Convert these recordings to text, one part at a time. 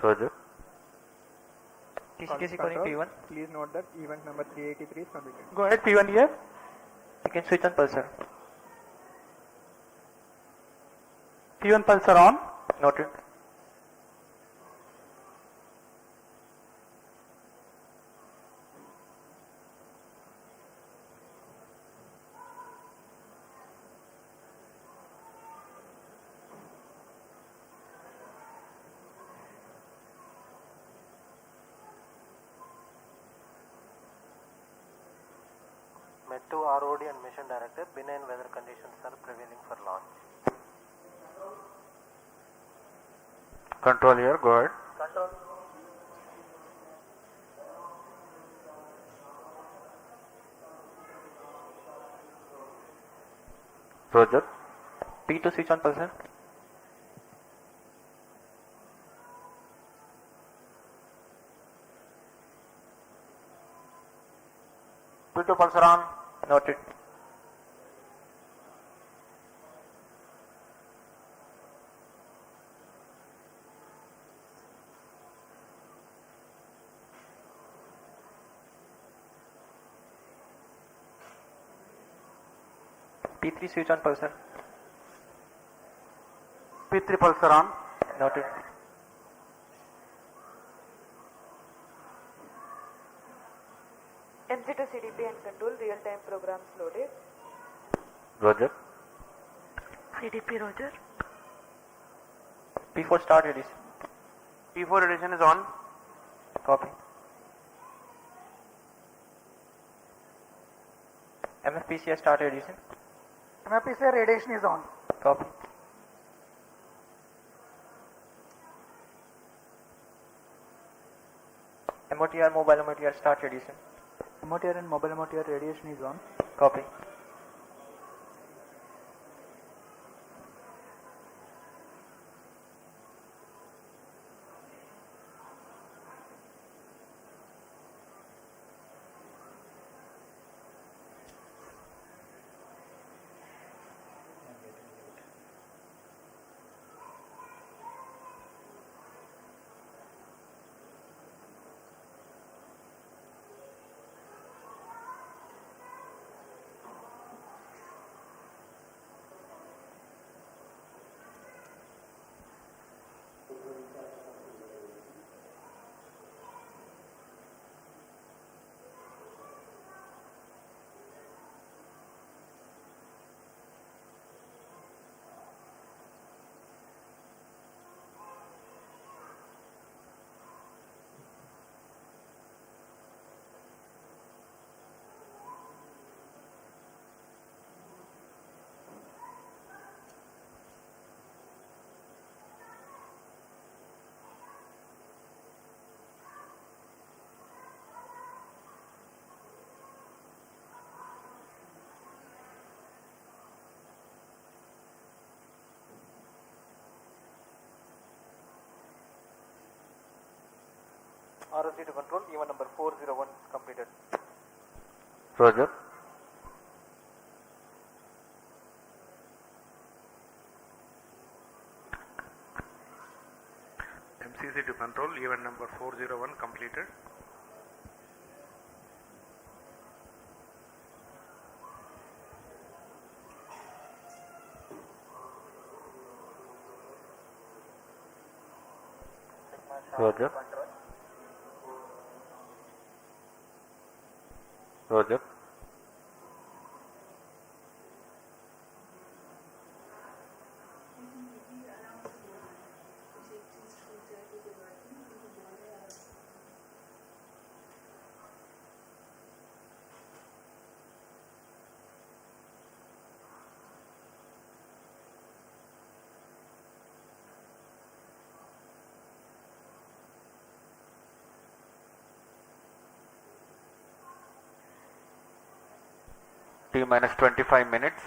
Roger. TC calling P1. Please note that event number 383 is completed. Go ahead, P1 here. You can switch on pulsar. P1 pulsar on. Noted. MET2 ROD and mission director, benign weather conditions are prevailing for launch. Control here, go ahead. Control. Roger. P2 switch on pulsar. P2 pulsar on. Noted. P3 switch on pulsar. P3 pulsar on. Noted. MC2 CDP and control real-time programs loaded. Roger. CDP Roger. P4 start ADC. P4 edition is on. Copy. MFPCI start ADC. MFPCI radiation is on. Copy. MOTR mobile MOTR start ADC. MOTR and mobile MOTR radiation is on. Copy. ROC to control, event number 401 completed. Roger. MCC to control, event number 401 completed. Roger. Roger. T minus 25 minutes.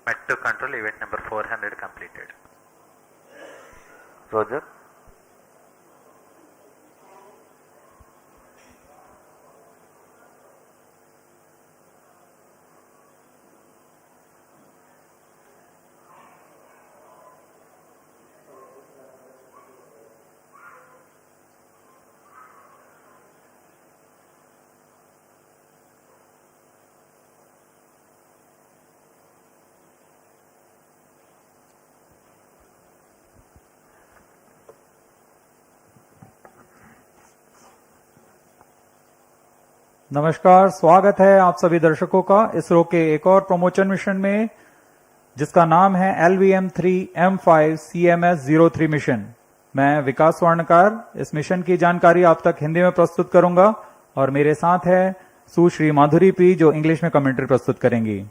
MET2 control event number 400 completed. Roger. नमस्कार, स्वागत है आप सभी दर्शकों का इसरो के एक और प्रमोशन मिशन में, जिसका नाम है LVM3-M5 CMS-03 मिशन। मैं विकास स्वर्णकार इस मिशन की जानकारी आप तक हिंदी में प्रस्तुत करूंगा और मेरे साथ है सुश्री माधुरी पी, जो इंग्लिश में कमेंट्री प्रस्तुत करेंगी।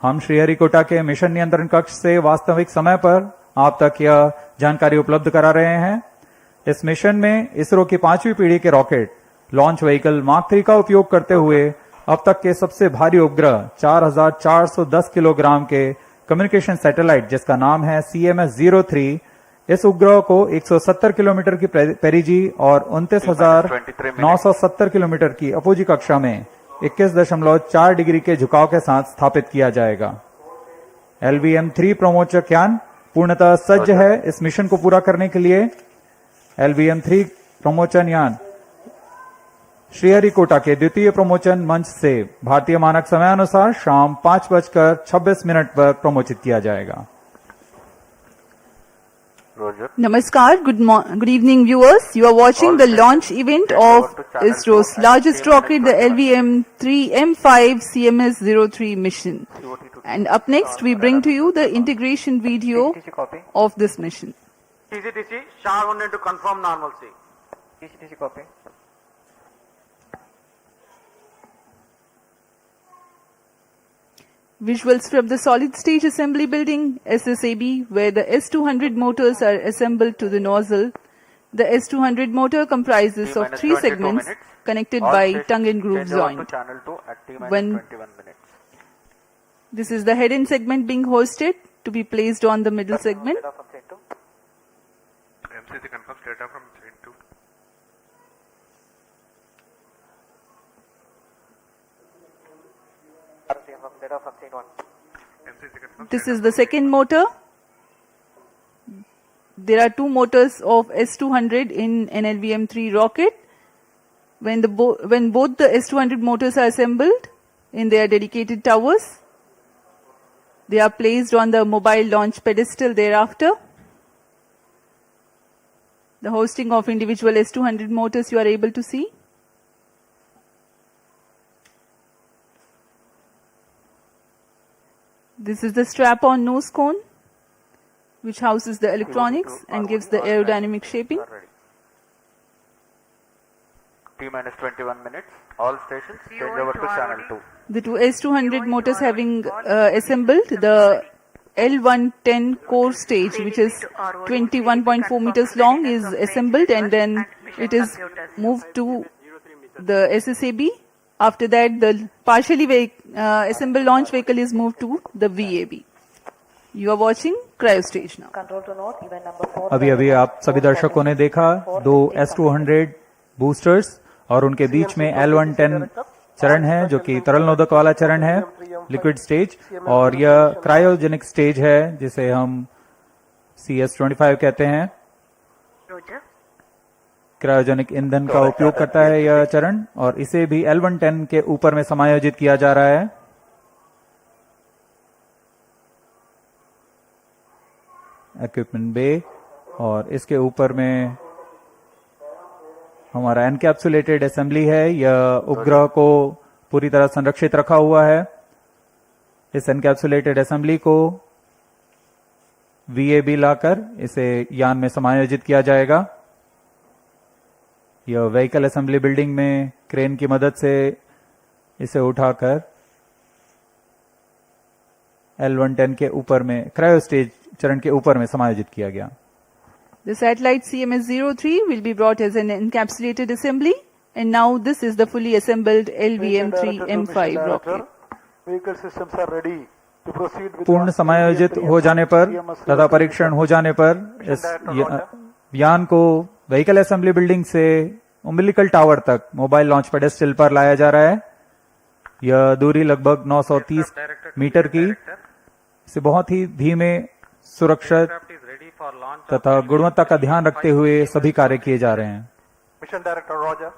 हम श्रीहरिकोटा के मिशन नियंत्रण कक्ष से वास्तविक समय पर आप तक यह जानकारी उपलब्ध करा रहे हैं। इस मिशन में इसरो की 5वीं पीढ़ी के रॉकेट लॉन्च व्हीकल मार्क 3 का उपयोग करते हुए अब तक के सबसे भारी उपग्रह 4410 किलोग्राम के कम्युनिकेशन सैटेलाइट, जिसका नाम है CMS-03, इस उपग्रह को 170 किलोमीटर की पेरिजी और 29,970 किलोमीटर की अपोजी कक्षा में 21.4 डिग्री के झुकाव के साथ स्थापित किया जाएगा। LVM3 प्रमोचक यान पूर्णतः सज्ज है इस मिशन को पूरा करने के लिए। LVM3 प्रमोचन यान श्रीहरिकोटा के द्वितीय प्रमोचन मंच से भारतीय मानक समयानुसार शाम 5:26 पर प्रमोचित किया जाएगा। Roger. Namaskar, good evening viewers. You are watching the launch event of ISRO's largest rocket, the LVM3-M5 CMS-03 mission. And up next, we bring to you the integration video TCTC copy. of this mission. TCTC, SHA-1 to confirm normalcy. TCTC copy. Visuals from the solid stage assembly building, SSAB, where the S200 motors are assembled to the nozzle. The S200 motor comprises of 3 segments connected by tongue and groove joint. Channel 2 at When- T-21 minutes. This is the head end segment being hoisted to be placed on the middle segment. MCC confirms data from chain 2. MCC confirms This is the second motor. There are 2 motors of S200 in an LVM3 rocket. When both the S200 motors are assembled in their dedicated towers, they are placed on the mobile launch pedestal thereafter. The hoisting of individual S200 motors you are able to see. This is the strap-on nose cone, which houses the electronics and gives the aerodynamic shaping. T-21 minutes. All stations change over to channel 2. The 2 S200 motors having assembled, the L110 core stage, which is 21.4 meters long, is assembled and then it is moved to the SSAB. After that, the partially assembled launch vehicle is moved to the VAB. You are watching cryo stage now. Control to note, event number 4. अभी आप सभी दर्शकों ने देखा 2 S200 boosters और उनके बीच में L110 चरण है, जो कि तरल नोदक वाला चरण है, लिक्विड स्टेज, और यह क्रायोजेनिक स्टेज है, जिसे हम CS25 कहते हैं। Roger. क्रायोजेनिक ईंधन का उपयोग करता है यह चरण, और इसे भी L110 के ऊपर में समायोजित किया जा रहा है। इक्विपमेंट बे, और इसके ऊपर में हमारा एनकैप्सुलेटेड असेंबली है। यह उपग्रह को पूरी तरह संरक्षित रखा हुआ है। इस एनकैप्सुलेटेड असेंबली को VAB लाकर इसे यान में समायोजित किया जाएगा। यह व्हीकल असेंबली बिल्डिंग में क्रेन की मदद से इसे उठाकर L110 के ऊपर में क्रायो स्टेज चरण के ऊपर में समायोजित किया गया। The satellite CMS-03 will be brought as an encapsulated assembly, and now this is the fully assembled LVM3-M5 rocket. Vehicle systems are ready to पूर्ण समायोजित हो जाने पर तथा परीक्षण हो जाने पर इस यान को व्हीकल असेंबली बिल्डिंग से उम्बिलिकल टावर तक मोबाइल लॉन्च पेडेस्टल पर लाया जा रहा है। यह दूरी लगभग 930 मीटर की से बहुत ही धीमे, सुरक्षित तथा गुणवत्ता का ध्यान रखते हुए सभी कार्य किए जा रहे हैं। Mission Director Roger.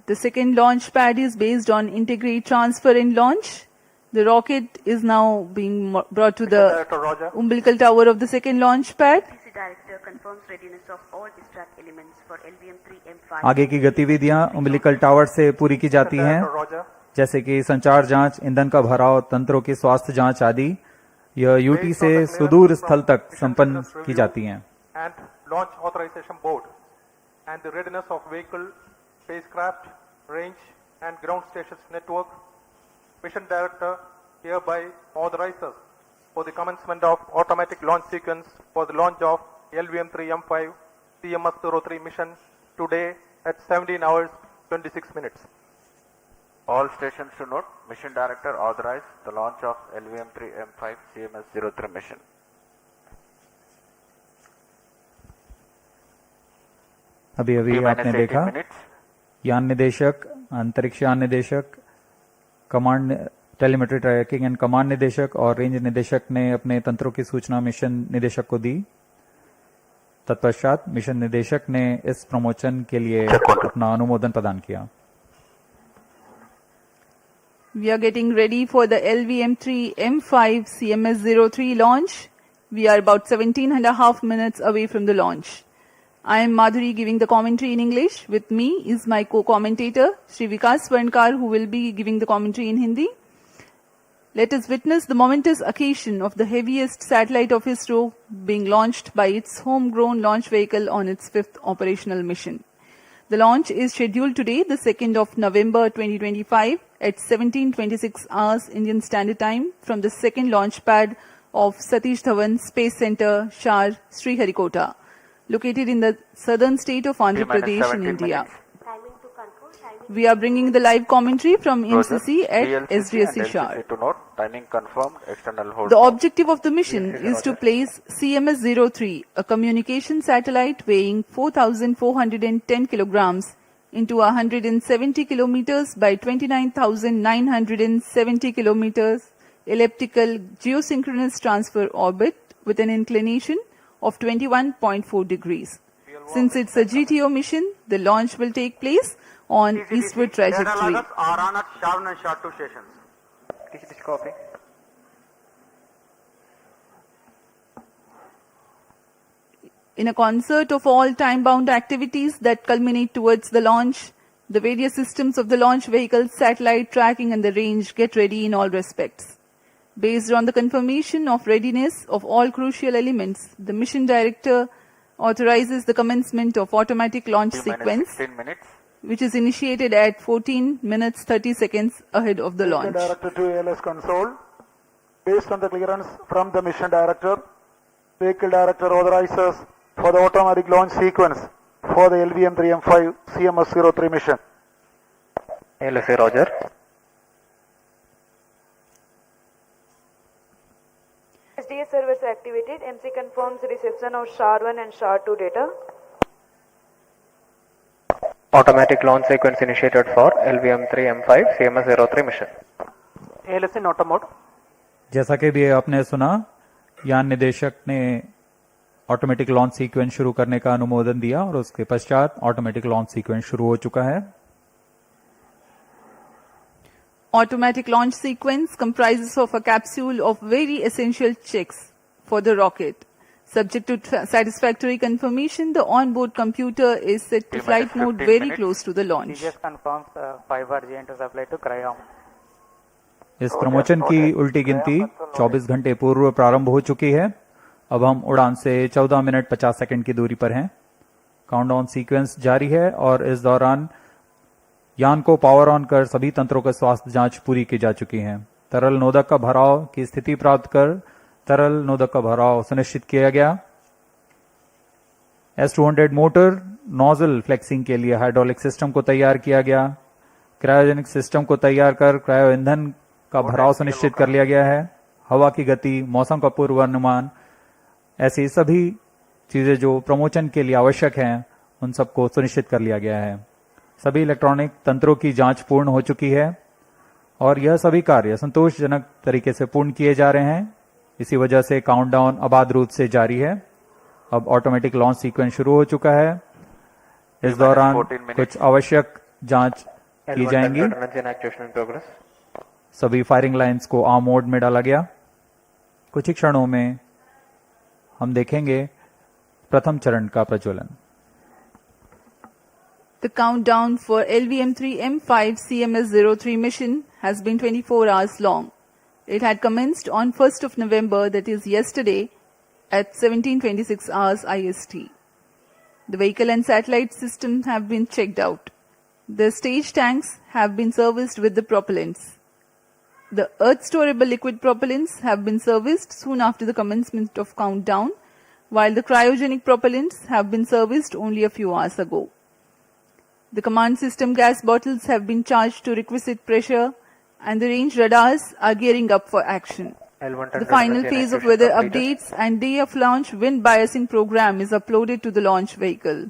The second launch pad is based on integrate, transfer and launch. The rocket is now being brought to the Director Roger. umbilical tower of the second launch pad. PC Director confirms readiness of all distract elements for LVM3-M5. आगे की गतिविधियां उम्बिलिकल tower से पूरी की जाती हैं, Director Roger. जैसे कि संचार जांच, ईंधन का भराव, तंत्रों की स्वास्थ्य जांच आदि। यह यूटी से सुदूर स्थल तक संपन्न की जाती हैं। And launch authorization board. And the readiness of vehicle, spacecraft, range and ground stations network. Mission Director hereby authorizes for the commencement of automatic launch sequence for the launch of LVM3-M5 CMS-03 mission today at 17 hours 26 minutes. All stations to note, Mission Director authorized the launch of LVM3-M5 CMS-03 mission. अभी अभी आपने देखा यान निदेशक, अंतरिक्ष यान निदेशक, command telemetry tracking and command निदेशक और रेंज निदेशक ने अपने तंत्रों की सूचना मिशन निदेशक को दी। तत्पश्चात मिशन निदेशक ने इस प्रमोशन के लिए अपना अनुमोदन प्रदान किया। We are getting ready for the LVM3-M5 CMS-03 launch. We are about 17.5 minutes away from the launch. I am Madhuri giving the commentary in English. With me is my co-commentator, Shri Vikas Swarnkar, who will be giving the commentary in Hindi. Let us witness the momentous occasion of the heaviest satellite of ISRO being launched by its homegrown launch vehicle on its 5th operational mission. The launch is scheduled today, the 2nd of November 2025 at 17:26 hours Indian Standard Time from the second launch pad of Satish Dhawan Space Center, Shar, Sriharikota, located in the southern state of Andhra Pradesh in India. We are bringing the live commentary from NCC at SDSC Shar. To note, timing confirmed, external hold. The objective of the mission is to place CMS-03, a communication satellite weighing 4,410 kilograms, into 170 kilometers by 29,970 kilometers elliptical geosynchronous transfer orbit with an inclination of 21.4 degrees. Since it's a GTO mission, the launch will take place on eastward trajectory. Are on at Shar 1 and Shar 2 stations. Copy. In a concert of all time-bound activities that culminate towards the launch, the various systems of the launch vehicle, satellite tracking and the range get ready in all respects. Based on the confirmation of readiness of all crucial elements, the mission director authorizes the commencement of automatic launch sequence, 16 minutes. which is initiated at 14 minutes 30 seconds ahead of the launch. Director to ALS console. Based on the clearance from the mission director, vehicle director authorizes for the automatic launch sequence for the LVM3-M5 CMS-03 mission. LSA Roger. SDS servers activated. MC confirms reception of Shar 1 and Shar 2 data. Automatic launch sequence initiated for LVM3-M5 CMS-03 mission. ALS in auto mode. जैसा कि भी आपने सुना, यान निदेशक ने automatic launch sequence शुरू करने का अनुमोदन दिया और उसके पश्चात ऑटोमेटिक लॉन्च सीक्वेंस शुरू हो चुका है। Automatic launch sequence comprises of a capsule of very essential checks for the rocket. Subject to satisfactory confirmation, the onboard computer is set to flight mode very close to the launch. CGS confirms 5 RG to supply to Cryom. इस promotion की उल्टी गिनती 24 घंटे पूर्व प्रारंभ हो चुकी है। अब हम उड़ान से 14 मिनट 50 सेकंड की दूरी पर हैं। काउंटडाउन सीक्वेंस जारी है और इस दौरान यान को पावर ऑन कर सभी तंत्रों का स्वास्थ्य जांच पूरी की जा चुकी है। तरल नोदक का भराव की स्थिति प्राप्त कर तरल नोदक का भराव सुनिश्चित किया गया। S200 मोटर नोजल फ्लेक्सिंग के लिए हाइड्रोलिक सिस्टम को तैयार किया गया। क्रायोजेनिक सिस्टम को तैयार कर क्रायो ईंधन का भराव सुनिश्चित कर लिया गया है। हवा की गति, मौसम का पूर्वानुमान, ऐसी सभी चीजें जो प्रमोशन के लिए आवश्यक हैं उन सबको सुनिश्चित कर लिया गया है। सभी इलेक्ट्रॉनिक तंत्रों की जांच पूर्ण हो चुकी है और यह सभी कार्य संतोषजनक तरीके से पूर्ण किए जा रहे हैं। इसी वजह से काउंटडाउन अबाध रूप से जारी है। अब ऑटोमेटिक लॉन्च सीक्वेंस शुरू हो चुका है। इस दौरान कुछ आवश्यक जांच की जाएंगी। सभी फायरिंग लाइंस को आर्म मोड में डाला गया। कुछ ही क्षणों में हम देखेंगे प्रथम चरण का प्रज्वलन। The countdown for LVM3-M5 CMS-03 mission has been 24 hours long. It had commenced on 1st of November, that is yesterday, at 17:26 hours IST. The vehicle and satellite systems have been checked out. The stage tanks have been serviced with the propellants. The earth storable liquid propellants have been serviced soon after the commencement of countdown, while the cryogenic propellants have been serviced only a few hours ago. The command system gas bottles have been charged to requisite pressure and the range radars are gearing up for action. The final phase of weather updates and day of launch wind biasing program is uploaded to the launch vehicle.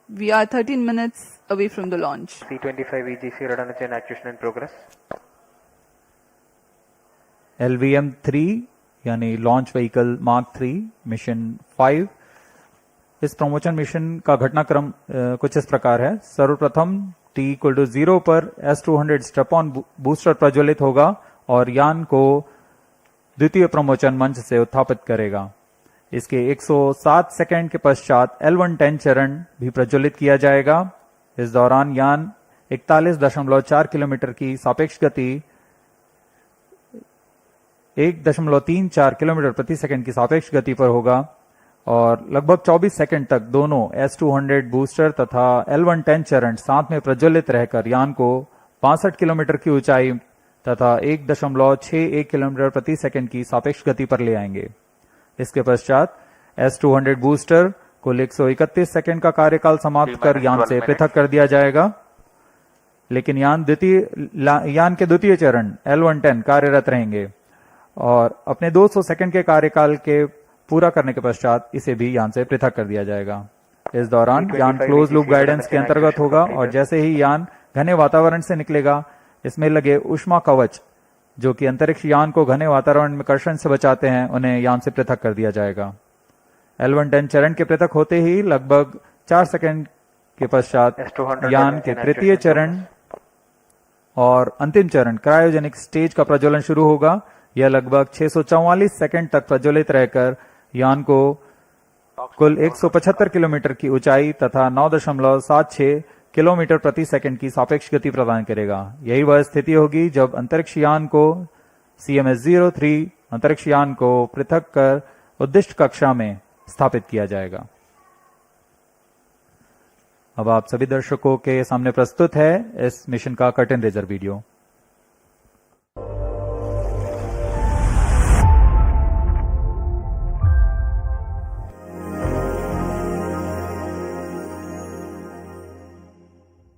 We are 13 minutes away from the launch. C-25 EGC radar chain acquisition in progress. LVM3 यानी launch vehicle mark 3 mission 5। इस promotion mission का घटनाक्रम कुछ इस प्रकार है। सर्वप्रथम T=0 पर S-200 स्ट्रैप-ऑन बूस्टर प्रज्वलित होगा और यान को द्वितीय प्रमोशन मंच से उत्थापित करेगा। इसके 107 सेकंड के पश्चात L110 चरण भी प्रज्वलित किया जाएगा। इस दौरान यान 41.4 किलोमीटर की सापेक्ष गति 1.34 किलोमीटर प्रति सेकंड की सापेक्ष गति पर होगा और लगभग 24 सेकंड तक दोनों S-200 बूस्टर तथा L110 चरण साथ में प्रज्वलित रहकर यान को 65 किलोमीटर की ऊंचाई तथा 1.61 किलोमीटर प्रति सेकंड की सापेक्ष गति पर ले आएंगे। इसके पश्चात S-200 बूस्टर कुल 131 सेकंड का कार्यकाल समाप्त कर यान से पृथक कर दिया जाएगा, लेकिन यान के द्वितीय चरण L110 कार्यरत रहेंगे और अपने 200 सेकंड के कार्यकाल के पूरा करने के पश्चात इसे भी यान से पृथक कर दिया जाएगा। इस दौरान यान क्लोज लूप गाइडेंस के अंतर्गत होगा और जैसे ही यान घने वातावरण से निकलेगा, इसमें लगे ऊष्मा कवच जो कि अंतरिक्ष यान को घने वातावरण में कर्षण से बचाते हैं, उन्हें यान से पृथक कर दिया जाएगा। L110 चरण के पृथक होते ही लगभग 4 सेकंड के पश्चात यान के तृतीय चरण और अंतिम चरण क्रायोजेनिक स्टेज का प्रज्वलन शुरू होगा। यह लगभग 644 सेकंड तक प्रज्वलित रहकर यान को कुल 175 किलोमीटर की ऊंचाई तथा 9.76 किलोमीटर प्रति सेकंड की सापेक्ष गति प्रदान करेगा। यही वह स्थिति होगी जब अंतरिक्ष यान को CMS-03 अंतरिक्ष यान को पृथक कर उद्दिष्ट कक्षा में स्थापित किया जाएगा। अब आप सभी दर्शकों के सामने प्रस्तुत है इस मिशन का curtain raiser video.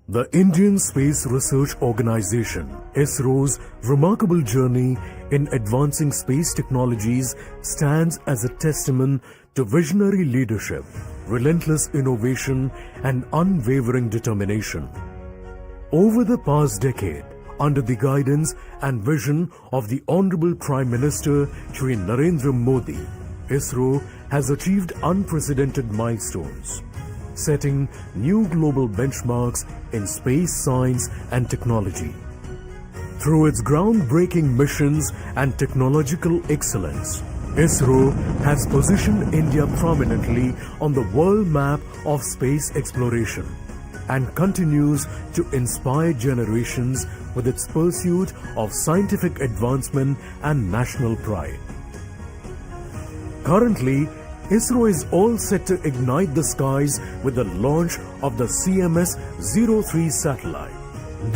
The Indian Space Research Organization, ISRO's remarkable journey in advancing space technologies stands as a testament to visionary leadership, relentless innovation, and unwavering determination. Over the past decade, under the guidance and vision of the Honorable Prime Minister Shri Narendra Modi, ISRO has achieved unprecedented milestones, setting new global benchmarks in space science and technology. Through its groundbreaking missions and technological excellence, ISRO has positioned India prominently on the world map of space exploration and continues to inspire generations with its pursuit of scientific advancement and national pride. Currently, ISRO is all set to ignite the skies with the launch of the CMS-03 satellite.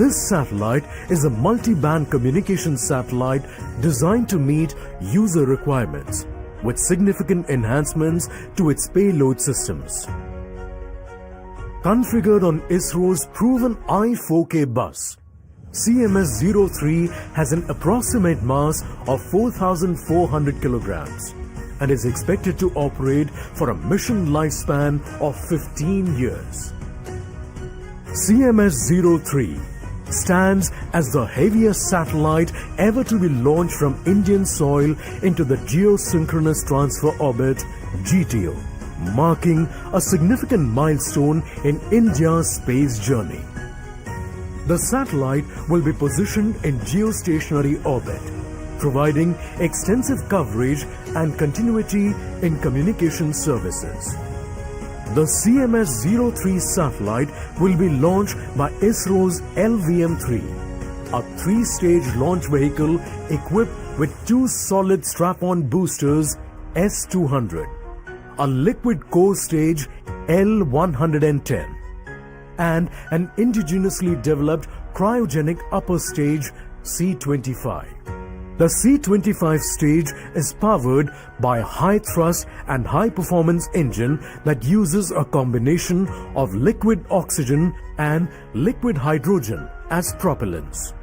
This satellite is a multi-band communication satellite designed to meet user requirements with significant enhancements to its payload systems. Configured on ISRO's proven I-4K bus, CMS-03 has an approximate mass of 4,400 kilograms and is expected to operate for a mission lifespan of 15 years. CMS-03 stands as the heaviest satellite ever to be launched from Indian soil into the Geosynchronous Transfer Orbit (GTO), marking a significant milestone in India's space journey. The satellite will be positioned in geostationary orbit, providing extensive coverage and continuity in communication services. The CMS-03 satellite will be launched by ISRO's LVM3, a three-stage launch vehicle equipped with two solid strap-on boosters S-200, a liquid core stage L-110, and an indigenously developed cryogenic upper stage C-25. The C-25 stage is powered by a high-thrust and high-performance engine that uses a combination of liquid oxygen and liquid hydrogen as propellants.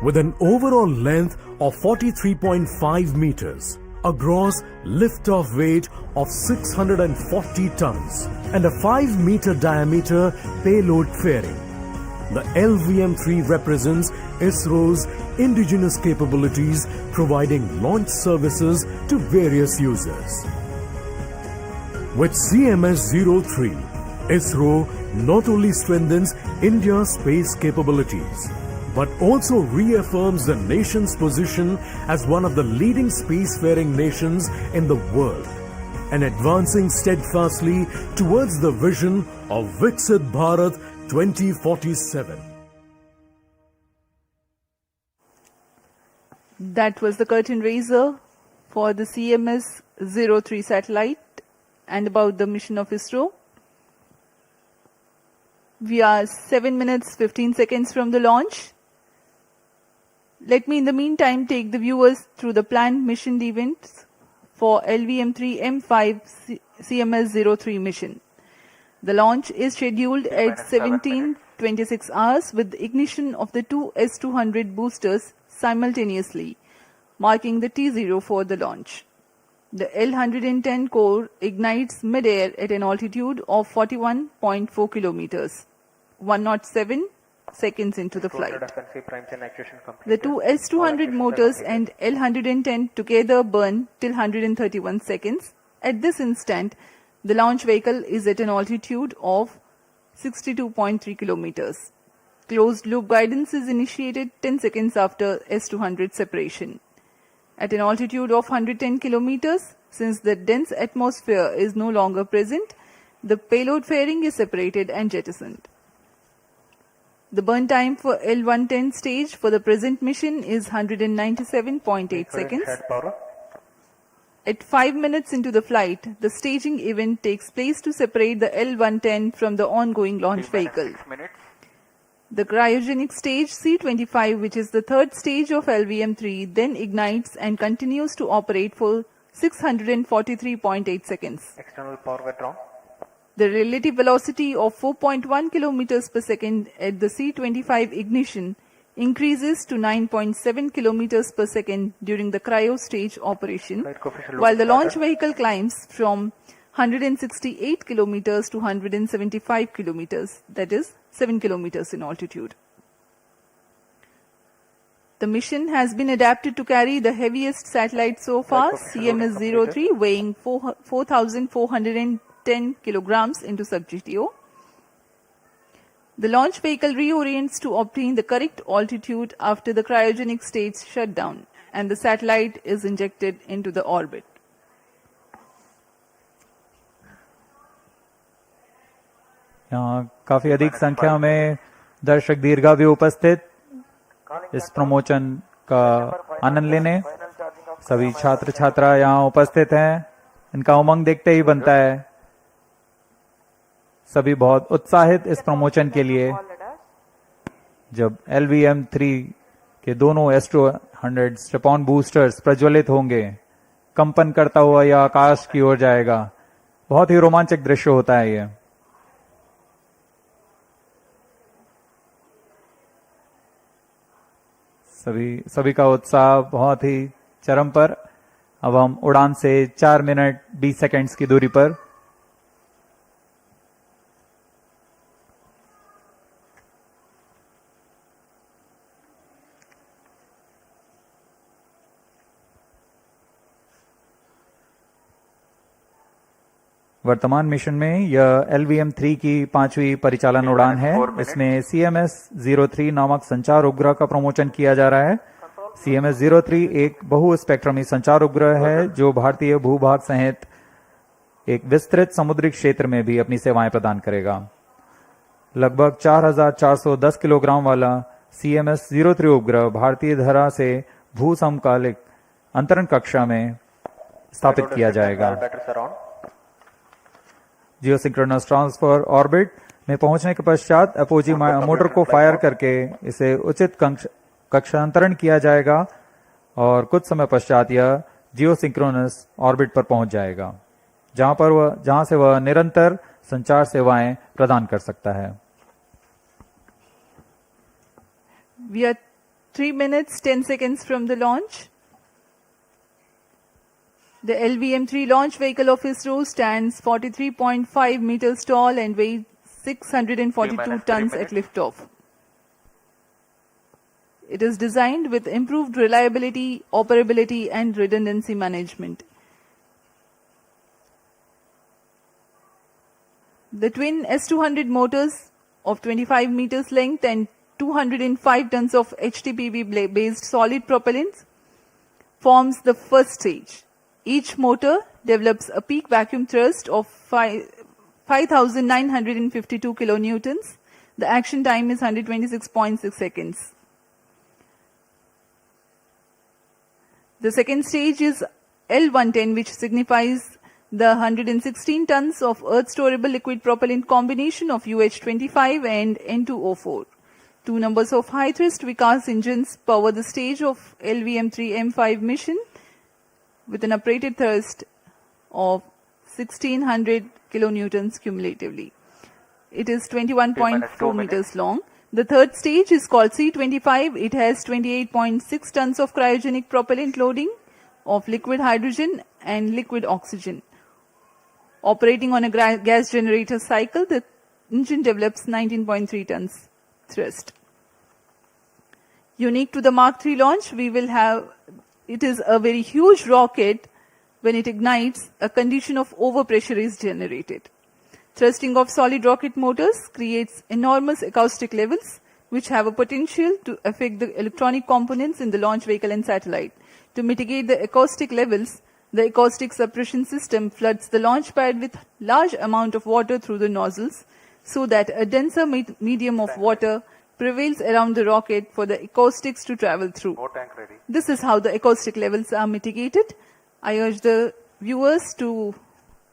With an overall length of 43.5 meters, a gross lift-off weight of 640 tons, and a 5-meter diameter payload fairing, the LVM-3 represents ISRO's indigenous capabilities, providing launch services to various users. With CMS-03, ISRO not only strengthens India's space capabilities, but also reaffirms the nation's position as one of the leading spacefaring nations in the world, and advancing steadfastly towards the vision of Viksit Bharat 2047. That was the curtain raiser for the CMS-03 satellite and about the mission of ISRO. We are 7 minutes 15 seconds from the launch. Let me in the meantime take the viewers through the planned mission events for LVM3-M5 CMS-03 mission. The launch is scheduled at 17:26 hours with the ignition of the two S-200 boosters simultaneously, marking the T0 for the launch. The L-110 core ignites mid-air at an altitude of 41.4 kilometers, 107 seconds into the flight. The two S-200 motors and L-110 together burn till 131 seconds. At this instant, the launch vehicle is at an altitude of 62.3 kilometers. Closed loop guidance is initiated 10 seconds after S-200 separation. At an altitude of 110 kilometers, since the dense atmosphere is no longer present, the payload fairing is separated and jettisoned. The burn time for L-110 stage for the present mission is 197.8 seconds. At 5 minutes into the flight, the staging event takes place to separate the L-110 from the ongoing launch vehicle. The cryogenic stage C-25, which is the third stage of LVM-3, then ignites and continues to operate for 643.8 seconds. External power withdrawn. The relative velocity of 4.1 kilometers per second at the C-25 ignition increases to 9.7 kilometers per second during the cryo stage operation, while the launch vehicle climbs from 168 kilometers to 175 kilometers, that is 7 kilometers in altitude. The mission has been adapted to carry the heaviest satellite so far, CMS-03, weighing 4,410 kilograms into sub-GTO. The launch vehicle reorients to obtain the correct altitude after the cryogenic stage shutdown, and the satellite is injected into the orbit. यहाँ काफी अधिक संख्या में दर्शक दीर्घा भी उपस्थित इस प्रमोशन का आनंद लेने। सभी छात्र छात्रा यहाँ उपस्थित हैं। इनका उमंग देखते ही बनता है। सभी बहुत उत्साहित इस प्रमोशन के लिए। जब LVM-3 के दोनों S-200 स्ट्रैप-ऑन बूस्टर्स प्रज्वलित होंगे, कंपन करता हुआ यह आकाश की ओर जाएगा। बहुत ही रोमांचक दृश्य होता है ये। सभी का उत्साह बहुत ही चरम पर। अब हम उड़ान से 4 मिनट 20 सेकंड्स की दूरी पर। वर्तमान मिशन में यह LVM-3 की 5वीं परिचालन उड़ान है। इसमें CMS-03 नामक संचार उपग्रह का प्रमोशन किया जा रहा है। CMS-03 एक बहु स्पेक्ट्रमी संचार उपग्रह है जो भारतीय भूभाग सहित एक विस्तृत समुद्री क्षेत्र में भी अपनी सेवाएं प्रदान करेगा। लगभग 4,410 किलोग्राम वाला CMS-03 उपग्रह भारतीय धरा से भू समकालिक अंतरण कक्षा में स्थापित किया जाएगा। जियोसिंक्रोनस ट्रांसफर ऑर्बिट में पहुंचने के पश्चात अपोजी मोटर को फायर करके इसे उचित कक्षांतरण किया जाएगा और कुछ समय पश्चात यह जियोसिंक्रोनस ऑर्बिट पर पहुंच जाएगा, जहां से वह निरंतर संचार सेवाएं प्रदान कर सकता है। We are 3 minutes 10 seconds from the launch. The LVM-3 launch vehicle of ISRO stands 43.5 meters tall and weighs 642 tons at liftoff. It is designed with improved reliability, operability, and redundancy management. The twin S200 motors of 25 meters length and 205 tons of HTPV-based solid propellants forms the first stage. Each motor develops a peak vacuum thrust of 5,952 kilonewtons. The action time is 126.6 seconds. The second stage is L110, which signifies the 116 tons of earth storable liquid propellant combination of UH-25 and N2O4. Two numbers of high thrust Vikas engines power the stage of LVM3-M5 mission with an operated thrust of 1600 kilonewtons cumulatively. It is 21.4 meters long. The third stage is called C25. It has 28.6 tons of cryogenic propellant loading of liquid hydrogen and liquid oxygen. Operating on a gas generator cycle, the engine develops 19.3 tons thrust. Unique to the Mark III launch, it is a very huge rocket. When it ignites, a condition of overpressure is generated. Thrusting of solid rocket motors creates enormous acoustic levels, which have a potential to affect the electronic components in the launch vehicle and satellite. To mitigate the acoustic levels, the acoustic suppression system floods the launch pad with large amount of water through the nozzles, so that a denser medium of water prevails around the rocket for the acoustics to travel through. This is how the acoustic levels are mitigated. I urge the viewers to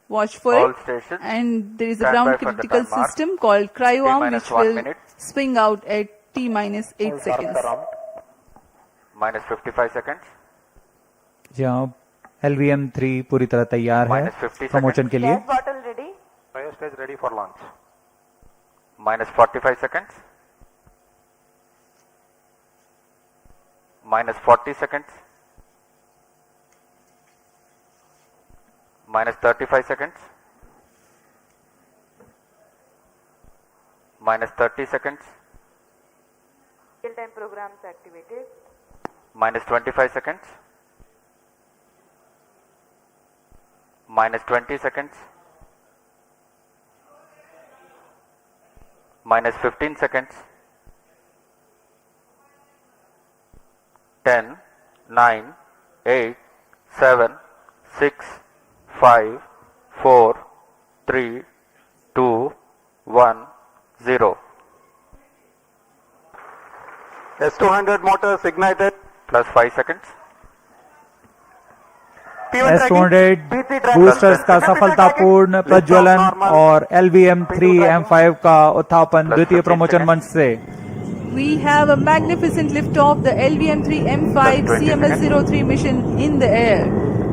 watch for All it. stations And there is a stand ground by for the critical time mark. system called cryo-arm, T-minus which 1 will minute. swing out at T-minus 8 seconds. minus 55 seconds. जी हाँ, LVM-3 पूरी तरह तैयार है minus 50 promotion seconds. के लिए। Gas bottle ready. Fire stage ready for launch. minus 45 seconds. minus 40 seconds. minus 35 seconds. minus 30 seconds. Real-time programs activated. minus 25 seconds. minus 20 seconds. minus 15 seconds. 10, 9, 8, 7, 6, 5, 4, 3, 2, 1, 0. S200 motors ignited. Plus 5 seconds. S200 boosters का सफलतापूर्ण प्रज्वलन और LVM3-M5 का उत्थापन द्वितीय promotion मंच से। We have a magnificent liftoff, the LVM3-M5 CMS-03 mission in the air.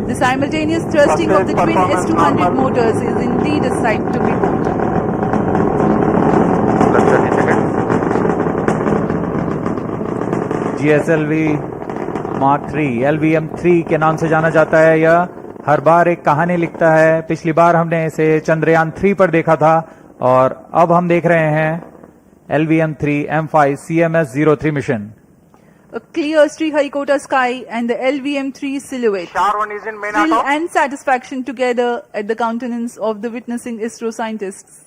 The simultaneous thrusting of the twin S200 motors is indeed a sight to behold. Plus 30 seconds. GSLV Mark 3 LVM3 के नाम से जाना जाता है। यह हर बार एक कहानी लिखता है। पिछली बार हमने इसे चंद्रयान 3 पर देखा था और अब हम देख रहे हैं LVM3-M5 CMS-03 mission. A clear Sriharikota sky and the LVM3 silhouette. Star 1 is in main Thrill auto. and satisfaction together at the countenance of the witnessing ISRO scientists.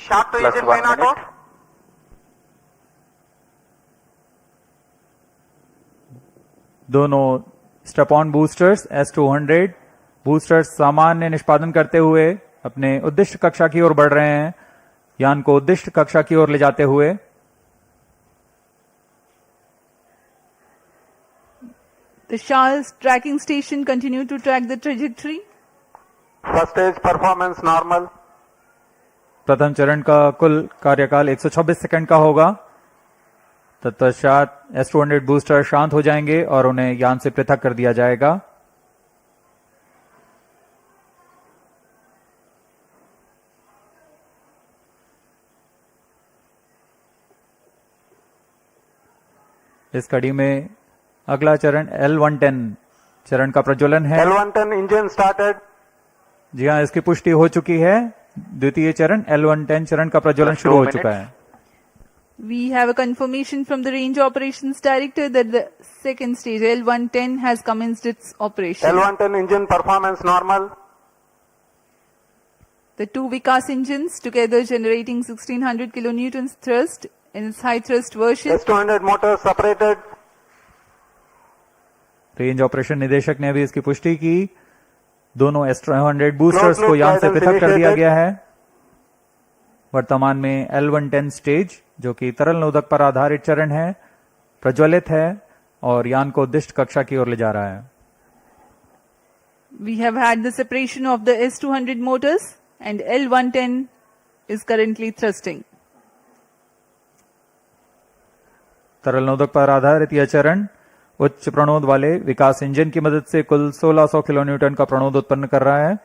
Star 2 Plus is in 1 main auto. minute. दोनों step on boosters S200 boosters सामान्य निष्पादन करते हुए अपने उद्दिष्ट कक्षा की ओर बढ़ रहे हैं, यान को उद्दिष्ट कक्षा की ओर ले जाते हुए। The Shah's tracking station continue to track the trajectory. First stage performance normal. प्रथम चरण का कुल कार्यकाल 126 सेकंड का होगा। तत्पश्चात S200 बूस्टर शांत हो जाएंगे और उन्हें यान से पृथक कर दिया जाएगा। इस कड़ी में अगला चरण L110 चरण का प्रज्वलन है। L110 engine started. जी हाँ, इसकी पुष्टि हो चुकी है। द्वितीय चरण L110 चरण का प्रज्वलन शुरू हो चुका है। We have a confirmation from the Range Operations Director that the second stage L110 has commenced its operation. L110 engine performance normal. The two Vikas engines together generating 1600 kilonewtons thrust in its high thrust version. S200 motors separated. Range operation निदेशक ने भी इसकी पुष्टि की। दोनों S200 boosters को यान से पृथक कर दिया गया है। वर्तमान में L110 स्टेज, जो कि तरल नोदक पर आधारित चरण है, प्रज्वलित है और यान को उद्दिष्ट कक्षा की ओर ले जा रहा है। We have had the separation of the S200 motors and L110 is currently thrusting. तरल नोदक पर आधारित यह चरण उच्च प्रणोद वाले विकास इंजन की मदद से कुल 1600 किलोन्यूटन का प्रणोद उत्पन्न कर रहा है।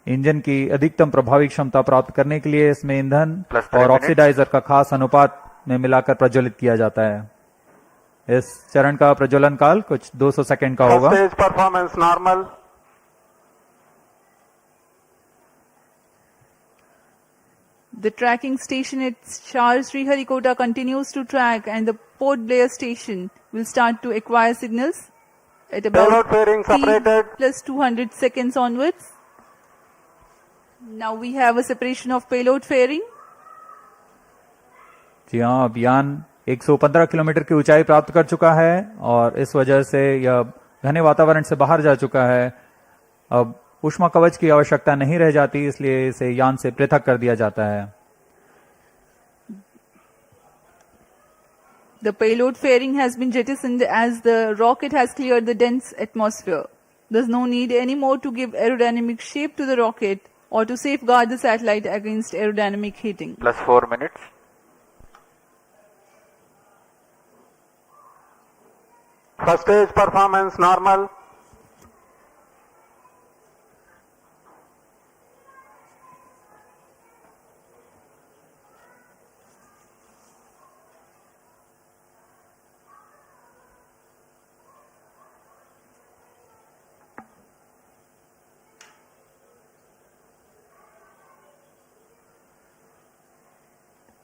इंजन की अधिकतम प्रभावी क्षमता प्राप्त करने के लिए इसमें ईंधन और ऑक्सीडाइजर का खास अनुपात में मिलाकर प्रज्वलित किया जाता है। इस चरण का प्रज्वलन काल कुछ 200 सेकंड का होगा। First stage performance normal. The tracking station at Sriharikota continues to track and the Port Blair station will start to acquire signals at about Payload fairing separated. T plus 200 seconds onwards. Now we have a separation of payload fairing. जी हाँ, अब यान 115 kilometre की ऊंचाई प्राप्त कर चुका है और इस वजह से यह घने वातावरण से बाहर जा चुका है। अब ऊष्मा कवच की आवश्यकता नहीं रह जाती, इसलिए इसे यान से पृथक कर दिया जाता है। The payload fairing has been jettisoned as the rocket has cleared the dense atmosphere. There's no need anymore to give aerodynamic shape to the rocket or to safeguard the satellite against aerodynamic heating. Plus 4 minutes. First stage performance normal.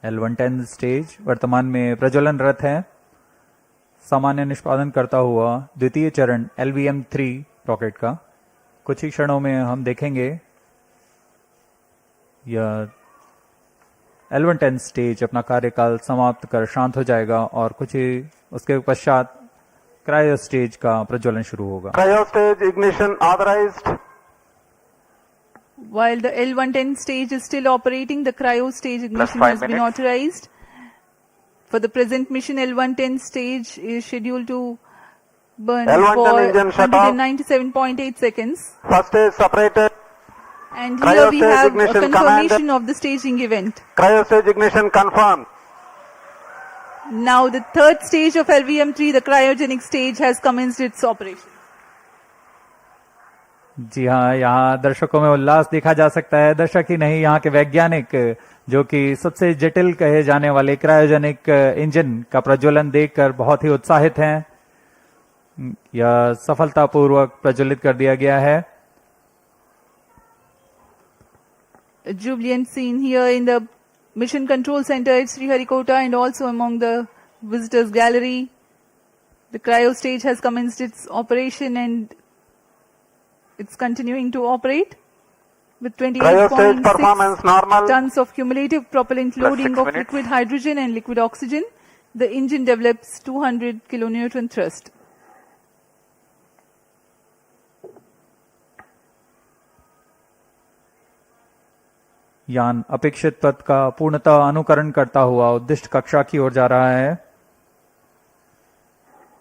L110 stage वर्तमान में प्रज्वलनरत है। सामान्य निष्पादन करता हुआ द्वितीय चरण LVM3 rocket का कुछ ही क्षणों में हम देखेंगे। यह L110 स्टेज अपना कार्यकाल समाप्त कर शांत हो जाएगा और कुछ ही उसके पश्चात क्रायो स्टेज का प्रज्वलन शुरू होगा। Cryo stage ignition authorized. While the L110 stage is still operating, the cryo stage ignition 5 has been minutes. authorized. For the present mission, L110 stage is scheduled to burn L110 for engine shut off. 197.8 seconds. First stage separated. And Cryo here we stage have a ignition confirmation command. of the staging event. Cryo stage ignition confirmed. Now the third stage of LVM3, the cryogenic stage, has commenced its operation. जी हाँ, यहाँ दर्शकों में उल्लास देखा जा सकता है। दर्शक ही नहीं, यहाँ के वैज्ञानिक जो कि सबसे जटिल कहे जाने वाले क्रायोजेनिक इंजन का प्रज्वलन देखकर बहुत ही उत्साहित हैं। यह सफलतापूर्वक प्रज्वलित कर दिया गया है। A jubilant scene here in the Mission Control Center at Sriharikota and also among the visitors gallery. The cryo stage has commenced its operation and it's continuing to operate with Cryo stage performance 28.6 normal. tons of cumulative propellant loading 6 of minutes. liquid hydrogen and liquid oxygen. The engine develops 200 kilonewton thrust. यान अपेक्षित पथ का पूर्णतः अनुकरण करता हुआ उद्दिष्ट कक्षा की ओर जा रहा है।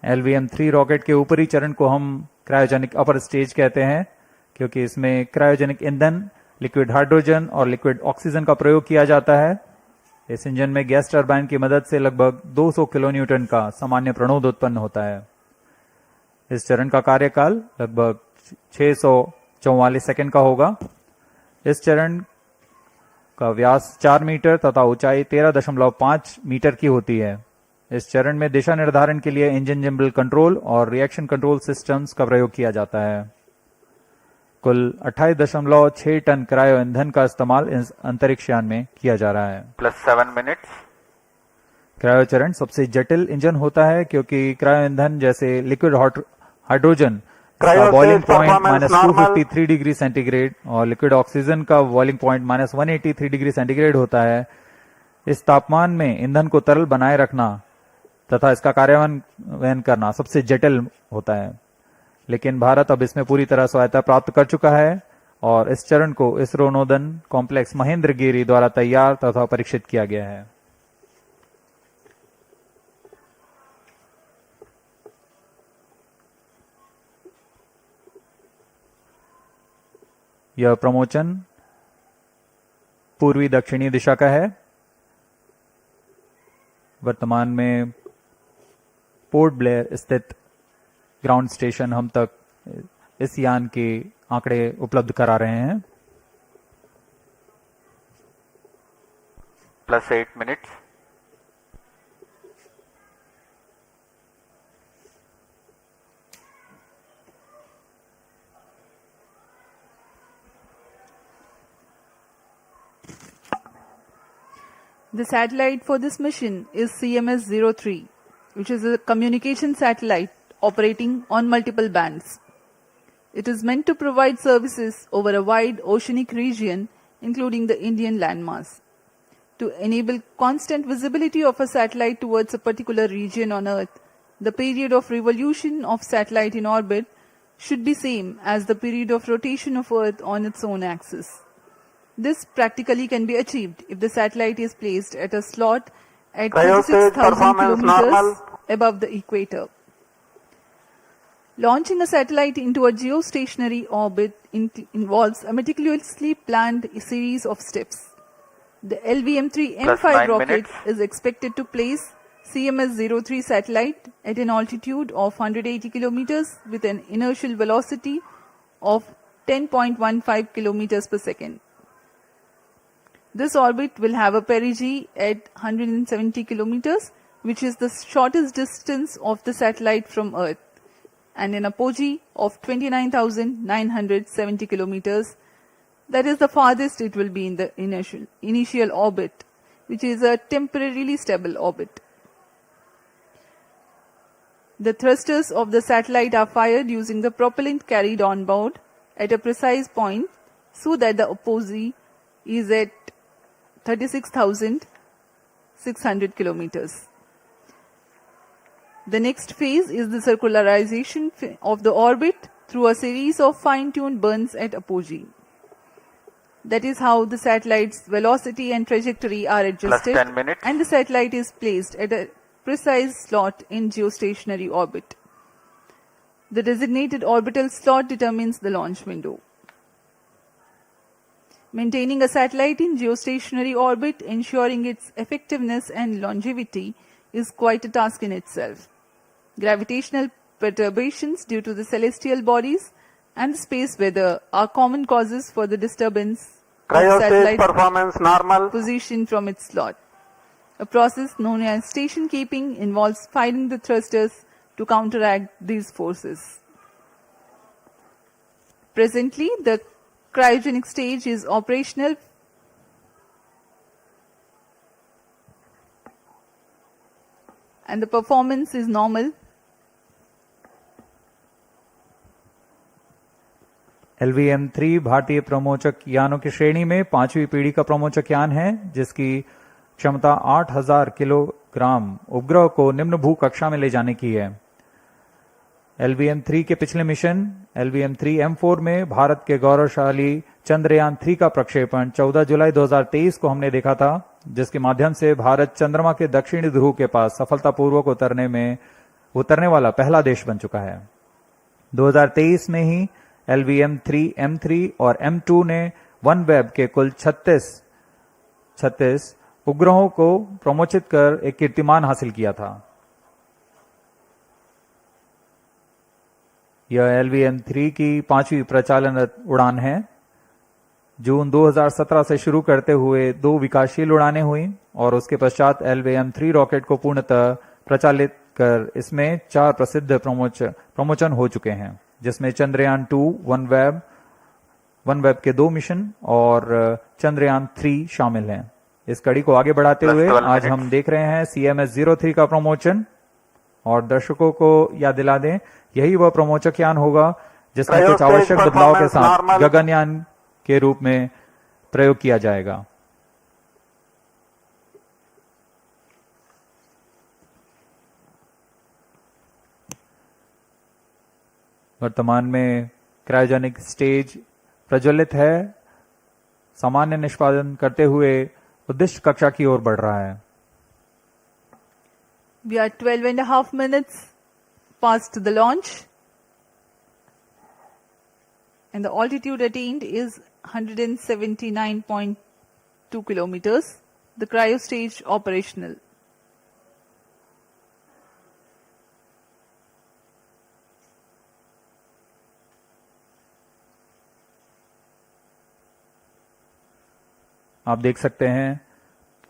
LVM-3 रॉकेट के ऊपरी चरण को हम क्रायोजेनिक अपर स्टेज कहते हैं, क्योंकि इसमें क्रायोजेनिक ईंधन, लिक्विड हाइड्रोजन और लिक्विड ऑक्सीजन का प्रयोग किया जाता है। इस इंजन में गैस टरबाइन की मदद से लगभग 200 किलोन्यूटन का सामान्य प्रणोद उत्पन्न होता है। इस चरण का कार्यकाल लगभग 644 सेकंड का होगा। इस चरण का व्यास 4 मीटर तथा ऊंचाई 13.5 मीटर की होती है। इस चरण में दिशा निर्धारण के लिए इंजन जिम्बल कंट्रोल और रिएक्शन कंट्रोल सिस्टम्स का प्रयोग किया जाता है। कुल 28.6 टन क्रायो ईंधन का इस्तेमाल इस अंतरिक्ष यान में किया जा रहा है। +7 minutes. क्रायो चरण सबसे जटिल इंजन होता है, क्योंकि क्रायो ईंधन जैसे लिक्विड हाइड्रोजन का Cryo boiling stage point performance normal. -253 degree centigrade और लिक्विड ऑक्सीजन का बॉइलिंग पॉइंट -183 डिग्री सेंटीग्रेड होता है। इस तापमान में ईंधन को तरल बनाए रखना तथा इसका कार्यान्वयन करना सबसे जटिल होता है, लेकिन भारत अब इसमें पूरी तरह स्वायत्तता प्राप्त कर चुका है और इस चरण को इसरो नोदन कॉम्प्लेक्स महेंद्रगिरी द्वारा तैयार तथा परीक्षित किया गया है। यह प्रमोचन पूर्वी दक्षिणी दिशा का है। वर्तमान में पोर्ट ब्लेयर स्थित ग्राउंड स्टेशन हम तक इस यान के आंकड़े उपलब्ध करा रहे हैं। +8 minutes. The satellite for this mission is CMS-03, which is a communication satellite operating on multiple bands. It is meant to provide services over a wide oceanic region, including the Indian landmass. To enable constant visibility of a satellite towards a particular region on Earth, the period of revolution of satellite in orbit should be same as the period of rotation of Earth on its own axis. This practically can be achieved if the satellite is placed at a slot at Cryo stage 36,000 performance normal. kilometers above the equator. Launching a satellite into a geostationary orbit involves a meticulously planned series of steps. The LVM3-M5 +9 rocket minutes. is expected to place CMS-03 satellite at an altitude of 180 kilometers with an inertial velocity of 10.15 kilometers per second. This orbit will have a perigee at 170 kilometers, which is the shortest distance of the satellite from Earth, and an apogee of 29,970 kilometers. That is the farthest it will be in the initial orbit, which is a temporarily stable orbit. The thrusters of the satellite are fired using the propellant carried on board at a precise point so that the apogee is at 36,600 kilometers. The next phase is the circularization of the orbit through a series of fine-tuned burns at apogee. That is how the satellite's velocity and trajectory are adjusted, +10 minutes. and the satellite is placed at a precise slot in geostationary orbit. The designated orbital slot determines the launch window. Maintaining a satellite in geostationary orbit, ensuring its effectiveness and longevity, is quite a task in itself. Gravitational perturbations due to the celestial bodies and the space weather are common causes for the disturbance of Cryo stage satellite performance normal. position from its slot. A process known as station keeping involves firing the thrusters to counteract these forces. Presently, the cryogenic stage is operational and the performance is normal. LVM3 भारतीय प्रमोचक यानों की श्रेणी में 5वीं पीढ़ी का प्रमोचक यान है, जिसकी क्षमता 8000 किलोग्राम उपग्रह को निम्न भू कक्षा में ले जाने की है। LVM3 के पिछले मिशन LVM3-M4 में भारत के गौरवशाली चंद्रयान 3 का प्रक्षेपण 14 जुलाई 2023 को हमने देखा था, जिसके माध्यम से भारत चंद्रमा के दक्षिणी ध्रुव के पास सफलतापूर्वक उतरने वाला पहला देश बन चुका है। 2023 में ही LVM3-M3 और M2 ने OneWeb के कुल 36 उपग्रहों को प्रमोचित कर एक कीर्तिमान हासिल किया था। यह LVM3 की 5वीं प्रचालन उड़ान है। जून 2017 से शुरू करते हुए 2 विकासशील उड़ानें हुई और उसके पश्चात LVM3 रॉकेट को पूर्णतः प्रचालित कर इसमें 4 प्रसिद्ध प्रमोचन हो चुके हैं, जिसमें चंद्रयान 2, OneWeb के 2 मिशन और चंद्रयान 3 शामिल हैं। इस कड़ी को आगे बढ़ाते हुए आज हम देख रहे हैं CMS-03 का प्रमोचन, और दर्शकों को याद दिला दें, यही वह प्रमोचक यान होगा जिसमें कुछ आवश्यक बदलाव के साथ गगनयान के रूप में प्रयोग किया जाएगा। वर्तमान में क्रायोजेनिक स्टेज प्रज्वलित है, सामान्य निष्पादन करते हुए उद्दिष्ट कक्षा की ओर बढ़ रहा है। We are 12.5 minutes past the launch and the altitude attained is 179.2 kilometers. The cryo stage operational. आप देख सकते हैं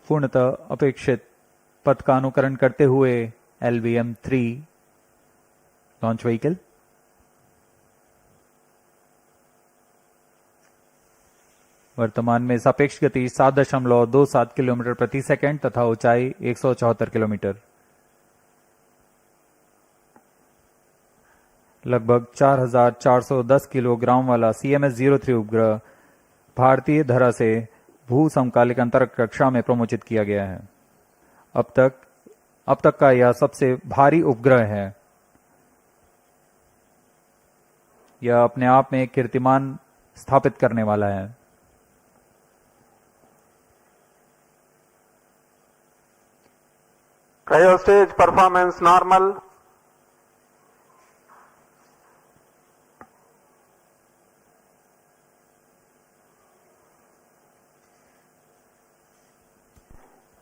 पूर्णतः अपेक्षित पथ का अनुकरण करते हुए LVM3 लॉन्च व्हीकल। वर्तमान में सापेक्ष गति 7.27 किलोमीटर प्रति सेकंड तथा ऊंचाई 174 किलोमीटर। लगभग 4410 किलोग्राम वाला CMS-03 उपग्रह भारतीय धरा से भू समकालिक अंतरिक्ष कक्षा में प्रमोचित किया गया है। अब तक का यह सबसे भारी उपग्रह है। यह अपने आप में एक कीर्तिमान स्थापित करने वाला है। Cryo stage performance normal.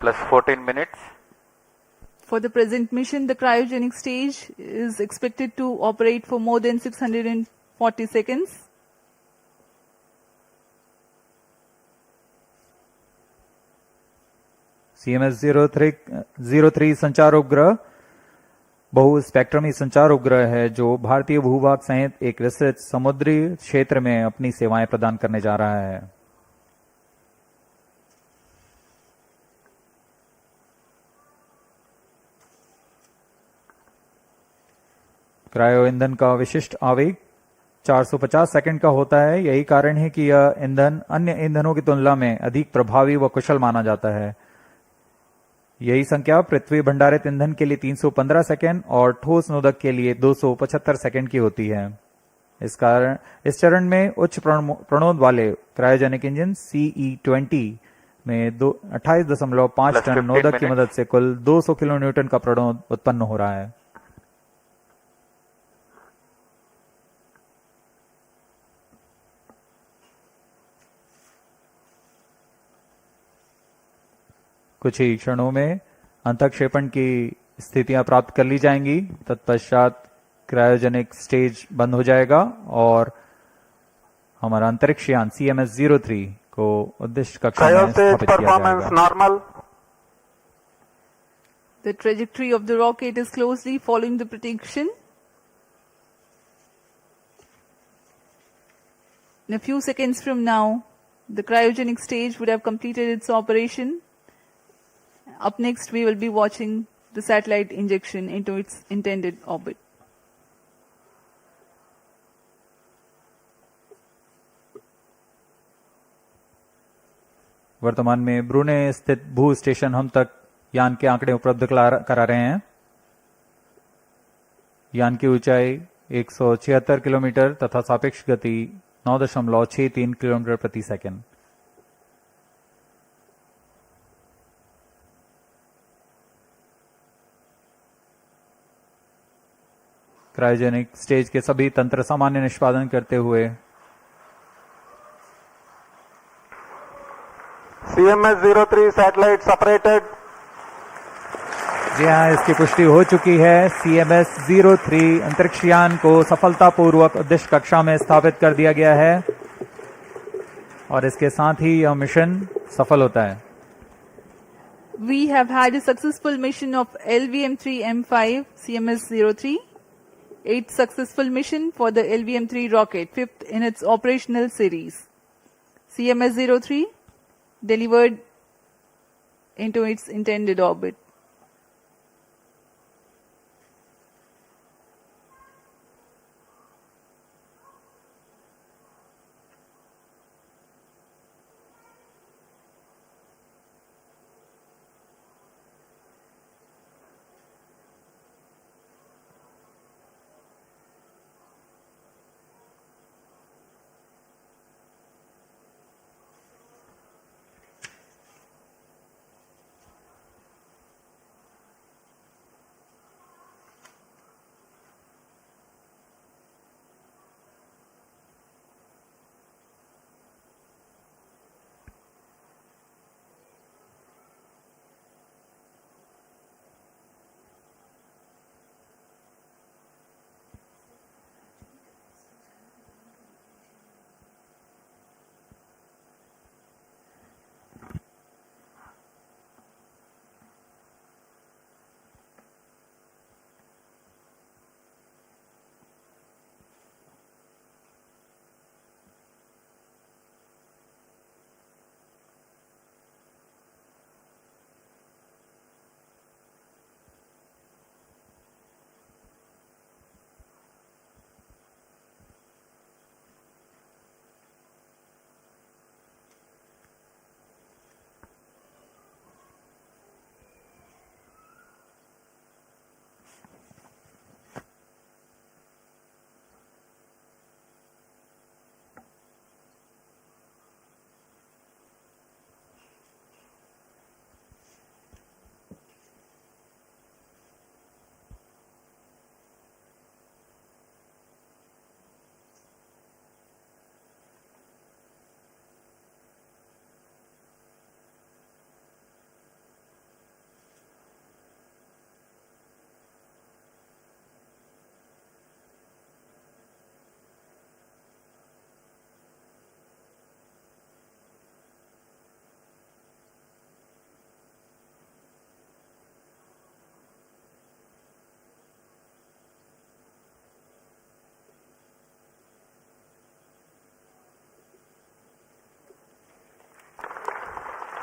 Plus 14 minutes. For the present mission, the cryogenic stage is expected to operate for more than 640 seconds. CMS-03 संचार उपग्रह बहु स्पेक्ट्रमी संचार उपग्रह है, जो भारतीय भूभाग सहित एक विस्तृत समुद्री क्षेत्र में अपनी सेवाएं प्रदान करने जा रहा है। क्रायो ईंधन का विशिष्ट आवेग 450 सेकंड का होता है। यही कारण है कि यह ईंधन अन्य ईंधनों की तुलना में अधिक प्रभावी व कुशल माना जाता है। यही संख्या पृथ्वी भंडारित ईंधन के लिए 315 सेकंड और ठोस नोदक के लिए 275 सेकंड की होती है। इस चरण में उच्च प्रणोद वाले क्रायोजेनिक इंजन CE-20 में 28.5 टन नोदक की मदद से कुल 200 किलो न्यूटन का प्रणोद उत्पन्न हो रहा है। कुछ ही क्षणों में अंतःक्षेपण की स्थितियां प्राप्त कर ली जाएंगी। तत्पश्चात क्रायोजेनिक स्टेज बंद हो जाएगा और हमारा अंतरिक्ष यान CMS-03 को उद्देश्य कक्षा में Cryostage स्थापित किया performance जाएगा। normal. The trajectory of the rocket is closely following the prediction. In a few seconds from now, the cryogenic stage would have completed its operation. Up next, we will be watching the satellite injection into its intended orbit. वर्तमान में ब्रूने स्थित भू station हम तक यान के आंकड़े उपलब्ध करा रहे हैं। यान की ऊंचाई 176 किलोमीटर तथा सापेक्ष गति 9.63 किलोमीटर प्रति सेकंड। क्रायोजेनिक स्टेज के सभी तंत्र सामान्य निष्पादन करते हुए CMS-03 satellite separated. जी हाँ, इसकी पुष्टि हो चुकी है। CMS-03 अंतरिक्ष यान को सफलतापूर्वक उद्देश्य कक्षा में स्थापित कर दिया गया है और इसके साथ ही यह मिशन सफल होता है। We have had a successful mission of LVM3-M5 CMS-03, 8th successful mission for the LVM3 rocket, 5th in its operational series. CMS-03 delivered into its intended orbit.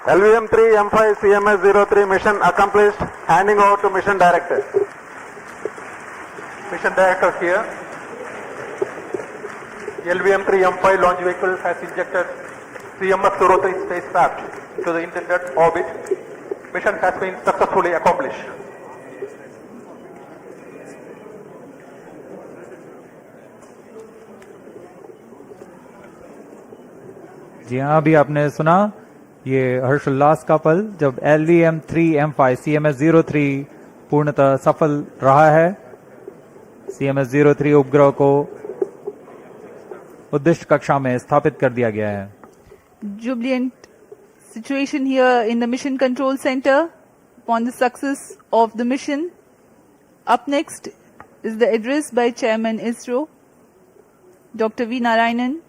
LVM3-M5 CMS-03 mission accomplished. Handing over to mission director. Mission director here. LVM3-M5 launch vehicle has injected CMS-03 spacecraft into the intended orbit. Mission has been successfully accomplished. जी हाँ, अभी आपने सुना ये हर्षोल्लास का पल जब LVM3-M5 CMS-03 पूर्णतः सफल रहा है। CMS-03 उपग्रह को उद्देश्य कक्षा में स्थापित कर दिया गया है। Jubilant situation here in the mission control center upon the success of the mission. Up next is the address by Chairman ISRO, Dr. V. Narayanan.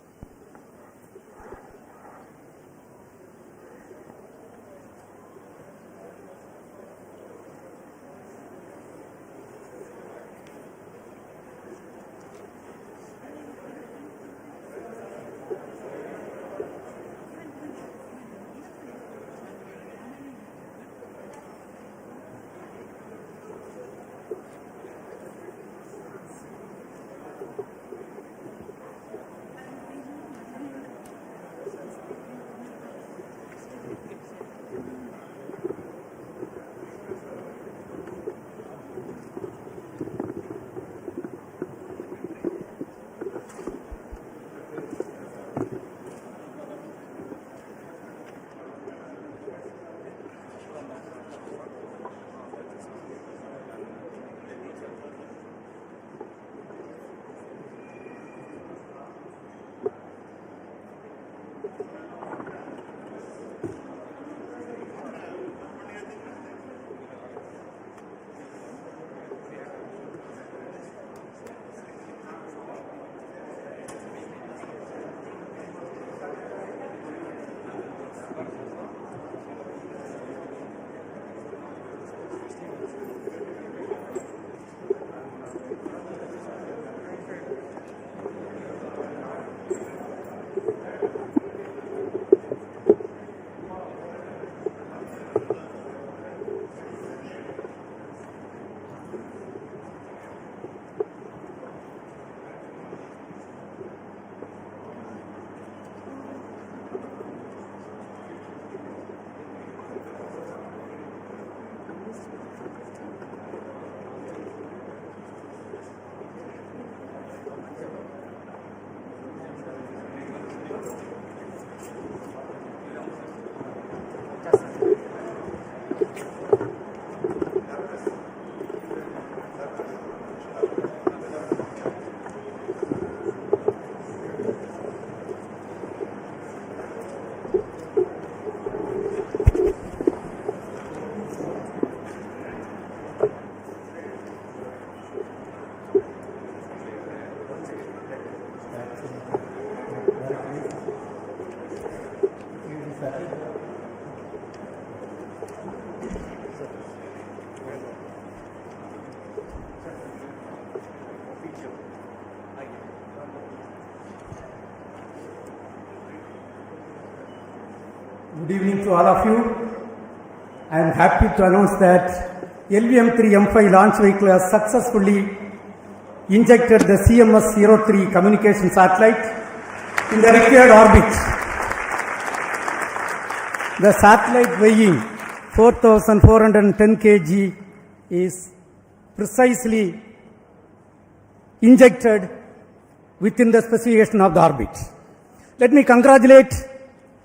Good evening to all of you. I am happy to announce that LVM3-M5 launch vehicle has successfully injected the CMS-03 communication satellite in the required orbit. The satellite weighing 4,410 kg is precisely injected within the specification of the orbit. Let me congratulate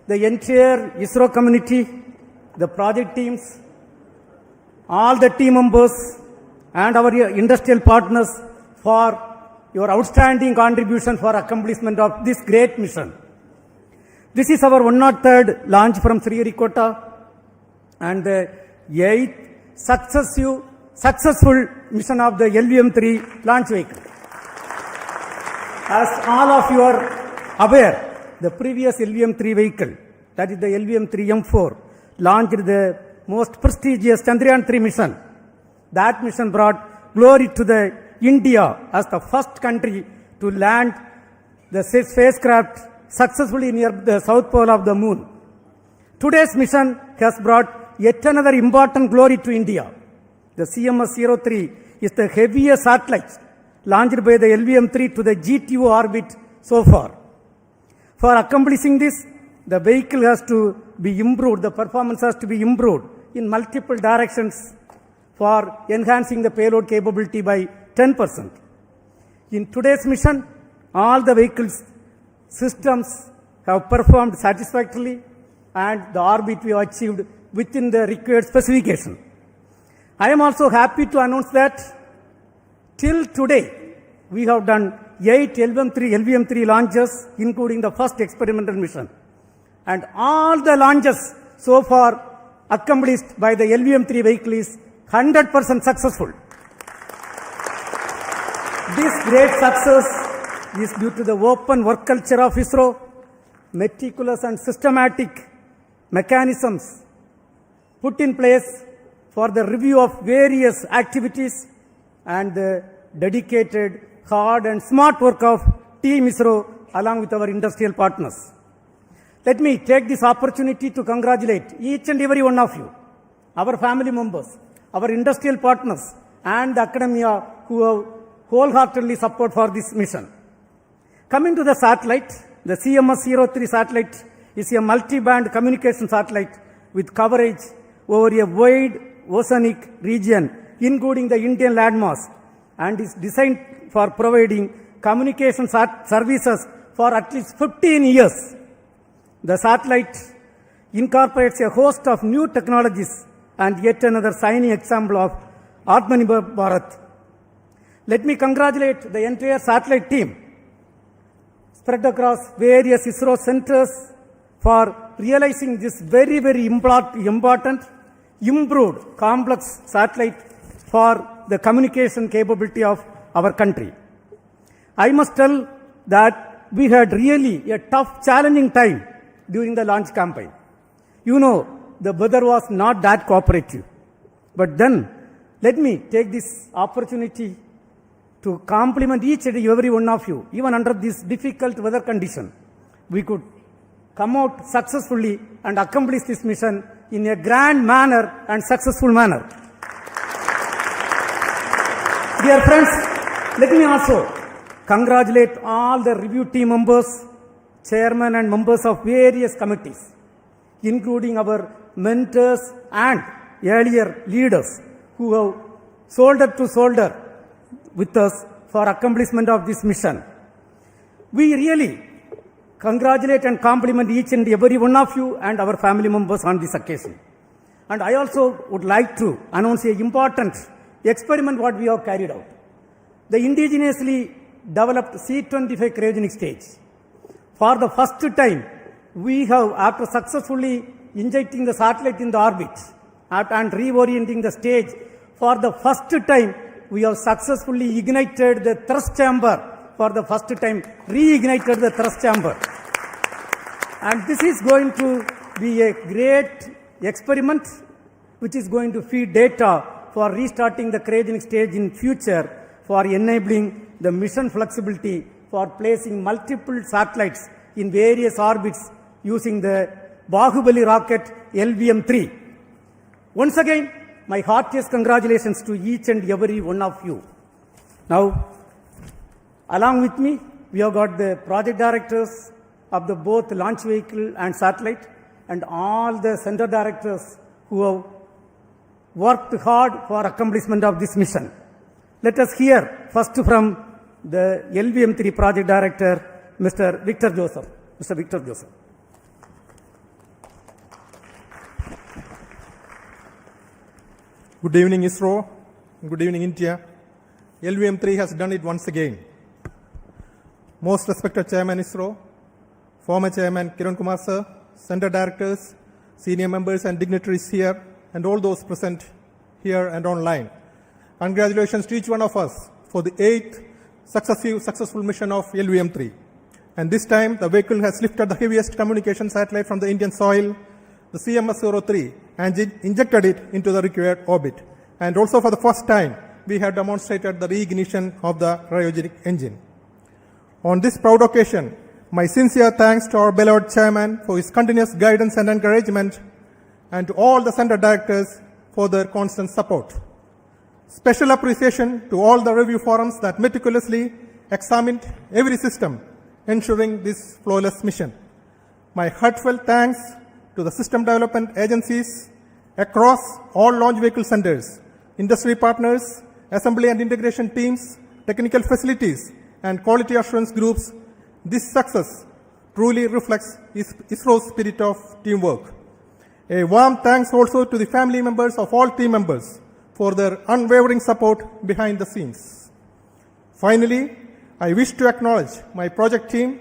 the entire ISRO community, the project teams, all the team members and our industrial partners for your outstanding contribution for accomplishment of this great mission. This is our 103rd launch from Sriharikota and the 8th successful mission of the LVM3 launch vehicle. As all of you are aware, the previous LVM3 vehicle, that is the LVM3-M4, launched the most prestigious Chandrayaan-3 mission. That mission brought glory to the India as the first country to land the spacecraft successfully near the south pole of the moon. Today's mission has brought yet another important glory to India. The CMS-03 is the heaviest satellite launched by the LVM3 to the GTO orbit so far. For accomplishing this, the vehicle has to be improved, the performance has to be improved in multiple directions for enhancing the payload capability by 10%. In today's mission, all the vehicle's systems have performed satisfactorily and the orbit we have achieved within the required specification. I am also happy to announce that till today, we have done 8 LVM3 launches, including the first experimental mission. And all the launches so far accomplished by the LVM3 vehicle is 100% successful. This great success is due to the open work culture of ISRO, meticulous and systematic mechanisms put in place for the review of various activities and the dedicated, hard and smart work of Team ISRO along with our industrial partners. Let me take this opportunity to congratulate each and every one of you, our family members, our industrial partners and the academia who have wholeheartedly support for this mission. Coming to the satellite, the CMS-03 satellite is a multi-band communication satellite with coverage over a wide oceanic region, including the Indian landmass, and is designed for providing communication services for at least 15 years. The satellite incorporates a host of new technologies and yet another shining example of Atmanirbhar Bharat. Let me congratulate the entire satellite team spread across various ISRO centers for realizing this very, very important, improved, complex satellite for the communication capability of our country. I must tell that we had really a tough, challenging time during the launch campaign. You know, the weather was not that cooperative. But then, let me take this opportunity to compliment each and every one of you. Even under this difficult weather condition, we could come out successfully and accomplish this mission in a grand manner and successful manner. Dear friends, let me also congratulate all the review team members, chairmen and members of various committees, including our mentors and earlier leaders who have shoulder to shoulder with us for accomplishment of this mission. We really congratulate and compliment each and every one of you and our family members on this occasion. And I also would like to announce an important experiment what we have carried out. The indigenously developed C-25 cryogenic stage. For the first time, we have, after successfully injecting the satellite in the orbit and reorienting the stage, for the first time, we have successfully ignited the thrust chamber. For the first time, reignited the thrust chamber. And this is going to be a great experiment which is going to feed data for restarting the cryogenic stage in future for enabling the mission flexibility for placing multiple satellites in various orbits using the Bahubali rocket LVM3. Once again, my heartiest congratulations to each and every one of you. Now, along with me, we have got the project directors of the both launch vehicle and satellite, and all the center directors who have worked hard for accomplishment of this mission. Let us hear first from the LVM3 project director, Mr. Victor Joseph. Mr. Victor Joseph. Good evening, ISRO. Good evening, India. LVM3 has done it once again. Most respected Chairman ISRO, former Chairman Kiran Kumar sir, Center Directors, senior members and dignitaries here, and all those present here and online. Congratulations to each one of us for the 8th successful mission of LVM3. And this time, the vehicle has lifted the heaviest communication satellite from the Indian soil, the CMS-03, and injected it into the required orbit. And also for the first time, we have demonstrated the reignition of the cryogenic engine. On this proud occasion, my sincere thanks to our beloved chairman for his continuous guidance and encouragement, and to all the center directors for their constant support. Special appreciation to all the review forums that meticulously examined every system, ensuring this flawless mission. My heartfelt thanks to the system development agencies across all launch vehicle centers, industry partners, assembly and integration teams, technical facilities, and quality assurance groups. This success truly reflects ISRO's spirit of teamwork. A warm thanks also to the family members of all team members for their unwavering support behind the scenes. Finally, I wish to acknowledge my project team,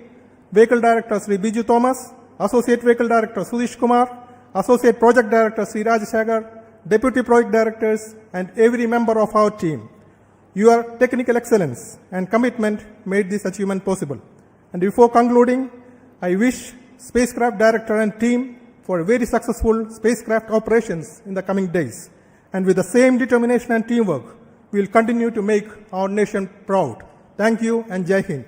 Vehicle Director Sri Biju Thomas, Associate Vehicle Director Sudish Kumar, Associate Project Director Sri Raj Sagar, Deputy Project Directors, and every member of our team. Your technical excellence and commitment made this achievement possible. And before concluding, I wish Spacecraft Director and team for very successful spacecraft operations in the coming days. And with the same determination and teamwork, we will continue to make our nation proud. Thank you and Jai Hind.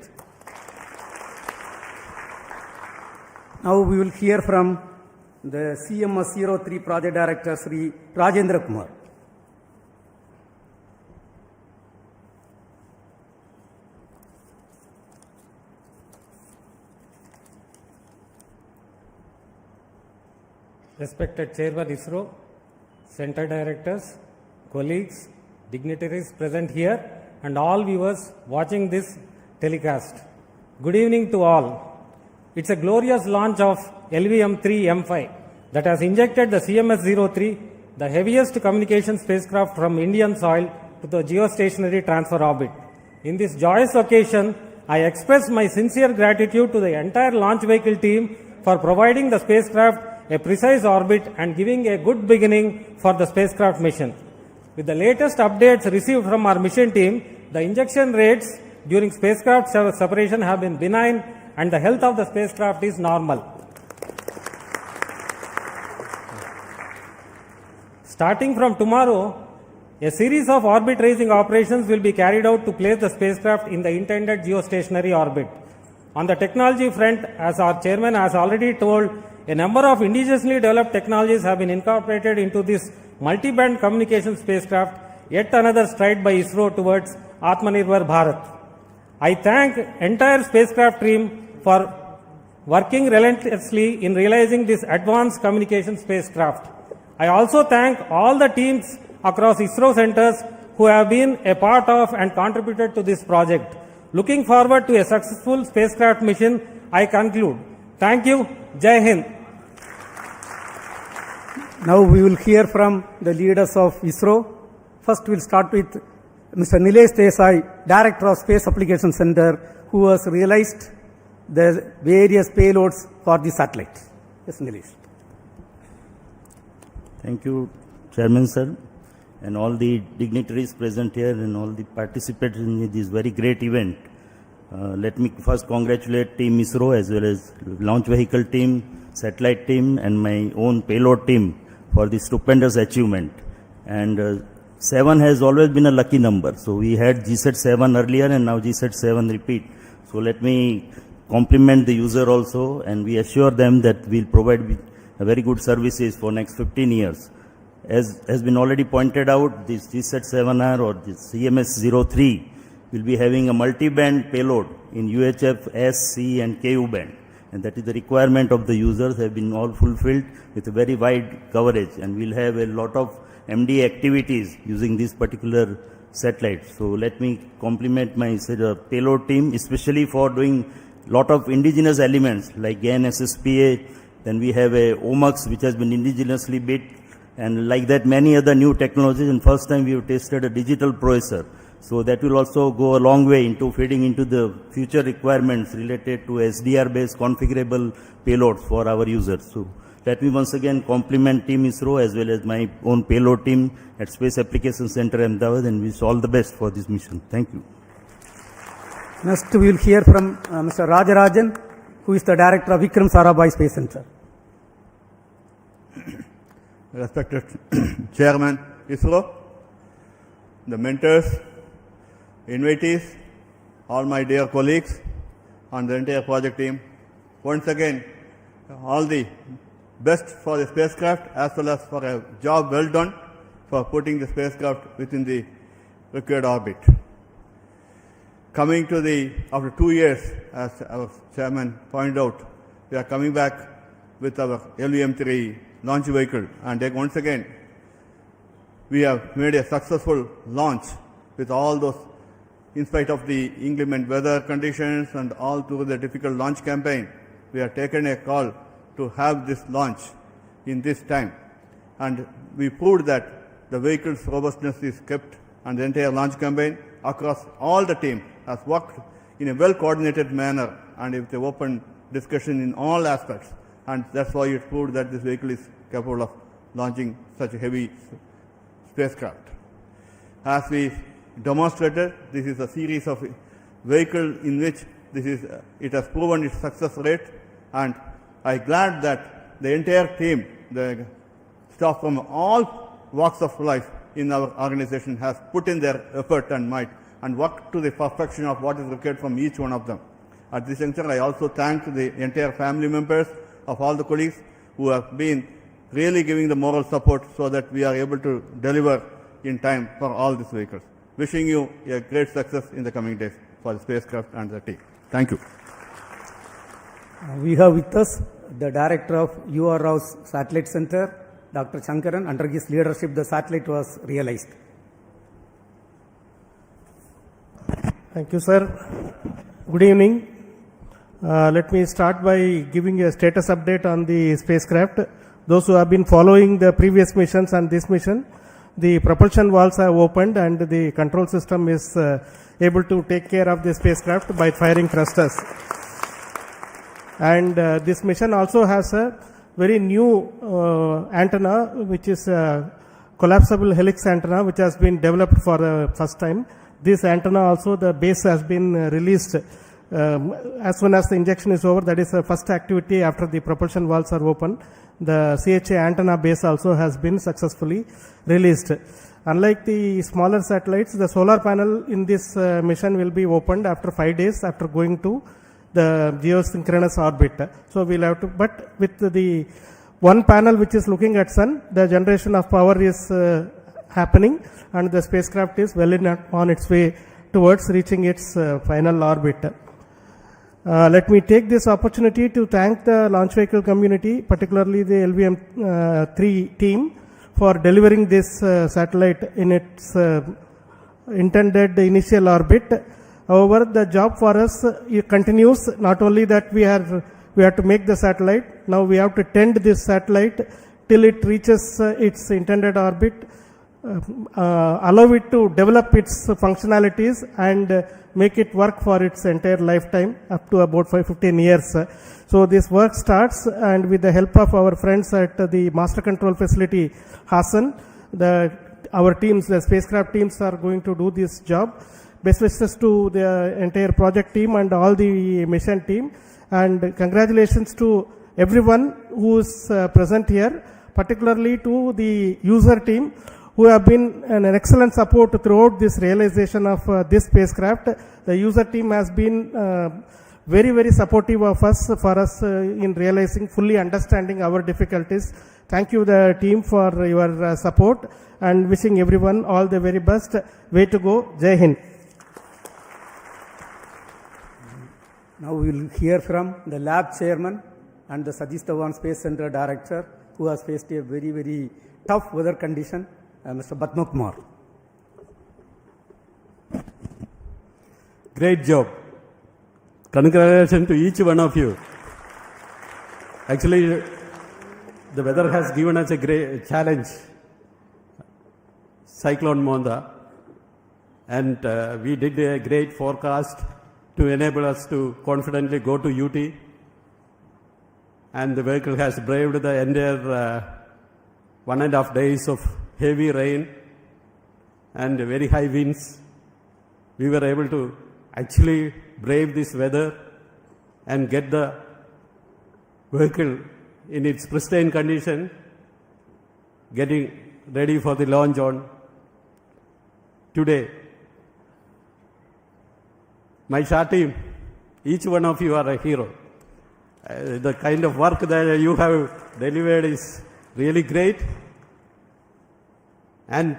Now we will hear from the CMS-03 Project Director, Sri Rajendra Kumar. Respected Chairman ISRO, Center Directors, colleagues, dignitaries present here, and all viewers watching this telecast. Good evening to all. It's a glorious launch of LVM3-M5 that has injected the CMS-03, the heaviest communication spacecraft from Indian soil, to the geostationary transfer orbit. In this joyous occasion, I express my sincere gratitude to the entire launch vehicle team for providing the spacecraft a precise orbit and giving a good beginning for the spacecraft mission. With the latest updates received from our mission team, the injection rates during spacecraft separation have been benign and the health of the spacecraft is normal. Starting from tomorrow, a series of orbit raising operations will be carried out to place the spacecraft in the intended geostationary orbit. On the technology front, as our chairman has already told, a number of indigenously developed technologies have been incorporated into this multi-band communication spacecraft, yet another stride by ISRO towards Atmanirbhar Bharat. I thank entire spacecraft team for working relentlessly in realizing this advanced communication spacecraft. I also thank all the teams across ISRO centers who have been a part of and contributed to this project. Looking forward to a successful spacecraft mission, I conclude. Thank you. Jai Hind. Now we will hear from the leaders of ISRO. First we will start with Mr. Nilesh Desai, Director of Space Application Center, who has realized the various payloads for the satellite. Yes, Nilesh. Thank you, Chairman sir, and all the dignitaries present here and all the participants in this very great event. Let me first congratulate Team ISRO as well as launch vehicle team, satellite team and my own payload team for this stupendous achievement. And 7 has always been a lucky number. So we had GSAT 7 earlier and now GSAT 7 repeat. So let me compliment the user also, and we assure them that we'll provide a very good services for next 15 years. As has been already pointed out, this GSAT 7R or this CMS-03 will be having a multi-band payload in UHF, S, C and KU band. And that is the requirement of the users have been all fulfilled with a very wide coverage, and we'll have a lot of MD activities using this particular satellite. So let me compliment my payload team, especially for doing lot of indigenous elements like GAN SSPA. Then we have a OMUX which has been indigenously built, and like that many other new technologies. And first time we have tested a digital processor. So that will also go a long way into feeding into the future requirements related to SDR based configurable payloads for our users. So let me once again compliment Team ISRO as well as my own payload team at Space Application Center Ahmedabad, and wish all the best for this mission. Thank you. Next we will hear from Mr. Rajarajan, who is the Director of Vikram Sarabhai Space Center. Respected Chairman ISRO, the mentors, invitees, all my dear colleagues and the entire project team, once again all the best for the spacecraft as well as for a job well done for putting the spacecraft within the required orbit. Coming to after 2 years, as our chairman pointed out, we are coming back with our LVM3 launch vehicle, and once again we have made a successful launch with all those, in spite of the inclement weather conditions and all through the difficult launch campaign. We have taken a call to have this launch in this time, and we proved that the vehicle's robustness is kept, and the entire launch campaign across all the team has worked in a well coordinated manner and with an open discussion in all aspects, and that's why it proved that this vehicle is capable of launching such a heavy spacecraft. As we demonstrated, this is a series of vehicles in which it has proven its success rate, and I'm glad that the entire team, the staff from all walks of life in our organization has put in their effort and might and worked to the perfection of what is required from each one of them. At this juncture, I also thank the entire family members of all the colleagues who have been really giving the moral support so that we are able to deliver in time for all these vehicles. Wishing you a great success in the coming days for the spacecraft and the team. Thank you. We have with us the Director of U.R. Rao's Satellite Center, Dr. Shankaran. Under his leadership, the satellite was realized. Thank you, sir. Good evening. Let me start by giving a status update on the spacecraft. Those who have been following the previous missions and this mission, the propulsion valves have opened and the control system is able to take care of the spacecraft by firing thrusters. And this mission also has a very new antenna, which is a collapsible helix antenna, which has been developed for the first time. This antenna also, the base has been released as soon as the injection is over. That is the first activity after the propulsion valves are open. The CHA antenna base also has been successfully released. Unlike the smaller satellites, the solar panel in this mission will be opened after 5 days after going to the geosynchronous orbit. So we'll have to, but with the one panel which is looking at sun, the generation of power is happening and the spacecraft is well on its way towards reaching its final orbit. Let me take this opportunity to thank the launch vehicle community, particularly the LVM3 team, for delivering this satellite in its intended initial orbit. However, the job for us continues. Not only that we have to make the satellite, now we have to tend this satellite till it reaches its intended orbit, allow it to develop its functionalities and make it work for its entire lifetime up to about 15 years. So this work starts, and with the help of our friends at the master control facility Hassan, our teams, the spacecraft teams are going to do this job. best wishes to the entire project team and all the mission team. And congratulations to everyone who is present here, particularly to the user team who have been an excellent support throughout this realization of this spacecraft. The user team has been very, very supportive of us, for us in realizing, fully understanding our difficulties. Thank you, the team, for your support, and wishing everyone all the very best. Way to go. Jai Hind. Now we will hear from the lab chairman and the Satish Dhawan Space Center director, who has faced a very, very tough weather condition, Mr. Padma Kumar. Great job. Congratulations to each one of you. Actually, the weather has given us a great challenge. Cyclone Monda. And we did a great forecast to enable us to confidently go to UT. And the vehicle has braved the entire 1.5 days of heavy rain and very high winds. We were able to actually brave this weather and get the vehicle in its pristine condition, getting ready for the launch on today. My SHA team, each one of you are a hero. The kind of work that you have delivered is really great. And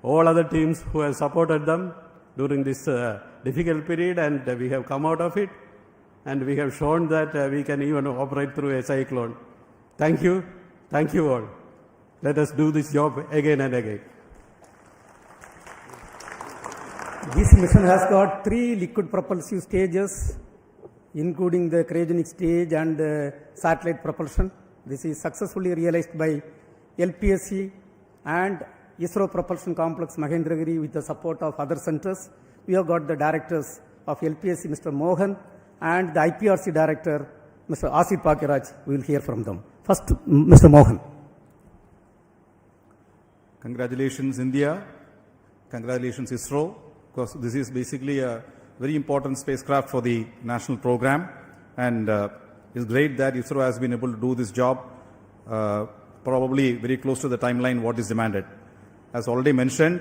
all other teams who have supported them during this difficult period, and we have come out of it, and we have shown that we can even operate through a cyclone. Thank you. Thank you all. Let us do this job again and again. This mission has got 3 liquid propulsive stages, including the cryogenic stage and satellite propulsion. This is successfully realized by LPSC and ISRO Propulsion Complex Mahendragiri with the support of other centers. We have got the directors of LPSC, Mr. Mohan, and the IPRC director, Mr. Asit Pakiraj. We will hear from them. First, Mr. Mohan. Congratulations, India. Congratulations, ISRO, because this is basically a very important spacecraft for the national program, and it's great that ISRO has been able to do this job probably very close to the timeline what is demanded. As already mentioned,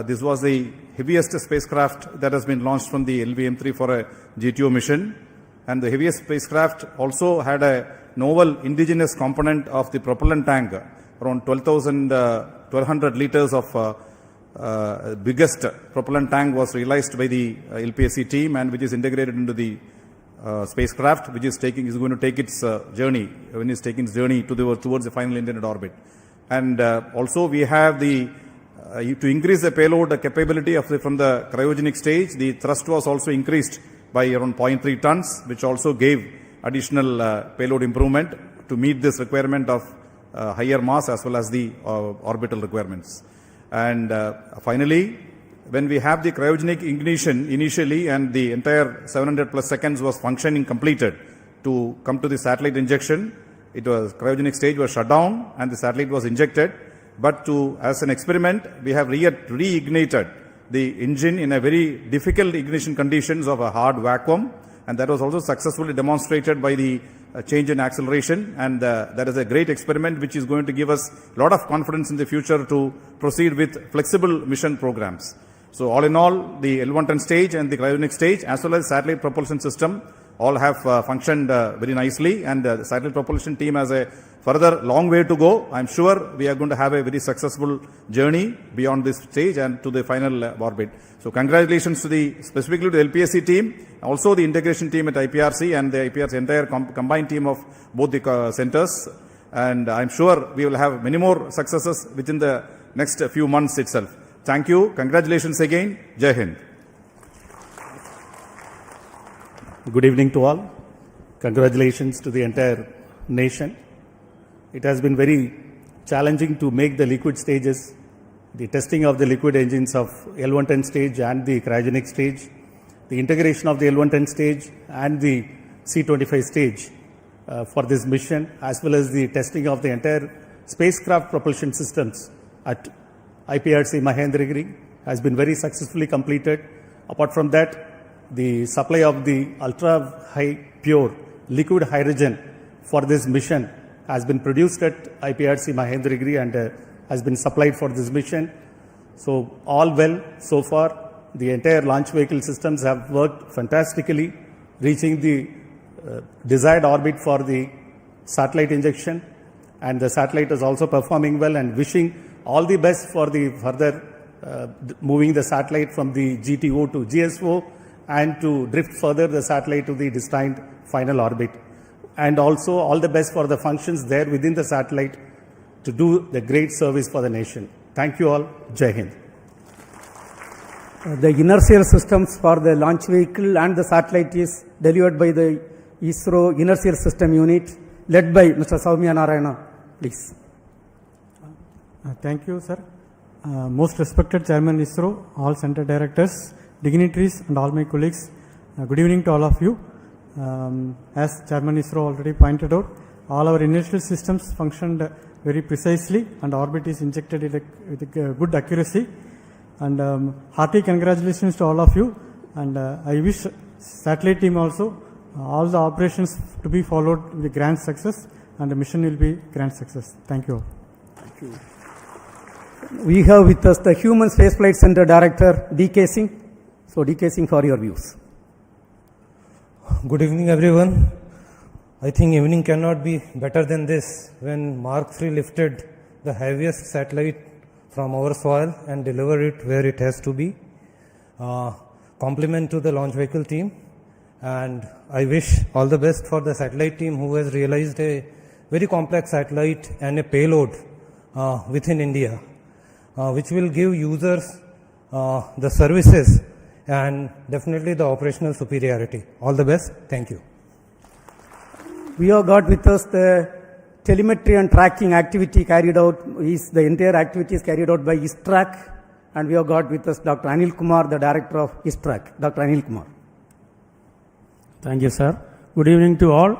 this was the heaviest spacecraft that has been launched from the LVM3 for a GTO mission, and the heaviest spacecraft also had a novel indigenous component of the propellant tank, around 1200 liters of biggest propellant tank was realized by the LPSC team, and which is integrated into the spacecraft, which is going to take its journey towards the final intended orbit. And also we have the to increase the payload capability from the cryogenic stage. The thrust was also increased by around 0.3 tons, which also gave additional payload improvement to meet this requirement of higher mass as well as the orbital requirements. And finally, when we have the cryogenic ignition initially, and the entire 700 plus seconds was functioning completed to come to the satellite injection, cryogenic stage was shut down and the satellite was injected. But as an experiment, we have reignited the engine in a very difficult ignition conditions of a hard vacuum, and that was also successfully demonstrated by the change in acceleration, and that is a great experiment which is going to give us a lot of confidence in the future to proceed with flexible mission programs. So all in all, the L110 stage and the cryogenic stage as well as satellite propulsion system all have functioned very nicely, and the satellite propulsion team has a further long way to go. I'm sure we are going to have a very successful journey beyond this stage and to the final orbit. So congratulations to specifically to the LPSC team, also the integration team at IPRC and the IPRC entire combined team of both the centers. And I'm sure we will have many more successes within the next few months itself. Thank you. Congratulations again. Jai Hind. Good evening to all. Congratulations to the entire nation. It has been very challenging to make the liquid stages, the testing of the liquid engines of L110 stage and the cryogenic stage, the integration of the L110 stage and the C25 stage for this mission, as well as the testing of the entire spacecraft propulsion systems at IPRC Mahendragiri has been very successfully completed. Apart from that, the supply of the ultra-high pure liquid hydrogen for this mission has been produced at IPRC Mahendragiri and has been supplied for this mission. So all well so far. The entire launch vehicle systems have worked fantastically, reaching the desired orbit for the satellite injection, and the satellite is also performing well, and wishing all the best for the further moving the satellite from the GTO to GSO and to drift further the satellite to the destined final orbit. And also all the best for the functions there within the satellite to do the great service for the nation. Thank you all. Jai Hind. The inertial systems for the launch vehicle and the satellite is delivered by the ISRO inertial system unit led by Mr. Soumya Narayana. Please. Thank you, sir. Most respected Chairman ISRO, all center directors, dignitaries and all my colleagues, good evening to all of you. As Chairman ISRO already pointed out, all our inertial systems functioned very precisely and orbit is injected with good accuracy. And hearty congratulations to all of you, and I wish satellite team also all the operations to be followed with grand success, and the mission will be grand success. Thank you all. Thank you. We have with us the Human Spaceflight Center Director D.K. Singh. So D.K. Singh, for your views. Good evening everyone. I think evening cannot be better than this when Mark III lifted the heaviest satellite from our soil and deliver it where it has to be. Compliment to the launch vehicle team, and I wish all the best for the satellite team who has realized a very complex satellite and a payload within India, which will give users the services and definitely the operational superiority. All the best. Thank you. We have got with us the telemetry and tracking activity carried out, the entire activity is carried out by ISTRAC, and we have got with us Dr. Anil Kumar, the director of ISTRAC. Dr. Anil Kumar. Thank you, sir. Good evening to all.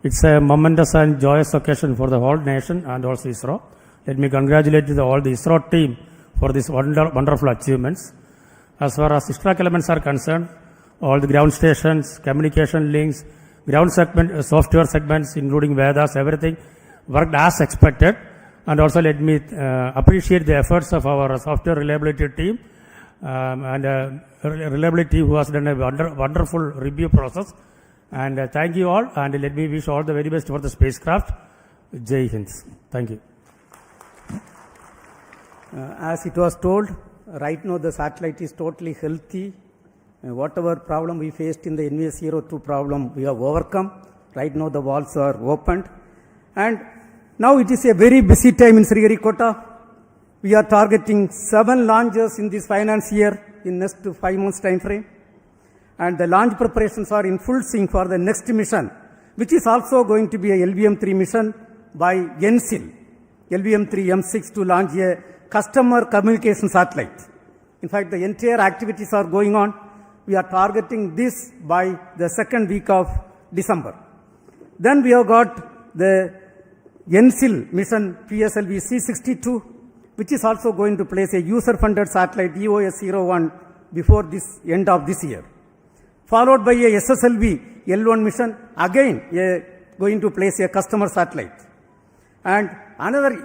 It's a momentous and joyous occasion for the whole nation and also ISRO. Let me congratulate all the ISRO team for these wonderful achievements. As far as ISTRAC elements are concerned, all the ground stations, communication links, ground segment, software segments, including Vedas, everything worked as expected. And also let me appreciate the efforts of our software reliability team and reliability who has done a wonderful review process. And thank you all, and let me wish all the very best for the spacecraft. Jai Hind. Thank you. As it was told, right now the satellite is totally healthy. Whatever problem we faced in the NVS-02 problem, we have overcome. Right now the valves are opened. And now it is a very busy time in Sriharikota. We are targeting 7 launches in this finance year in next 5 months time frame. And the launch preparations are in full swing for the next mission, which is also going to be a LVM3 mission by NCIL, LVM3-M5 to launch a customer communication satellite. In fact, the entire activities are going on. We are targeting this by the second week of December. Then we have got the NCIL mission PSLV C62, which is also going to place a user-funded satellite EOS-01 before this end of this year. Followed by a SSLV L1 mission, again going to place a customer satellite. And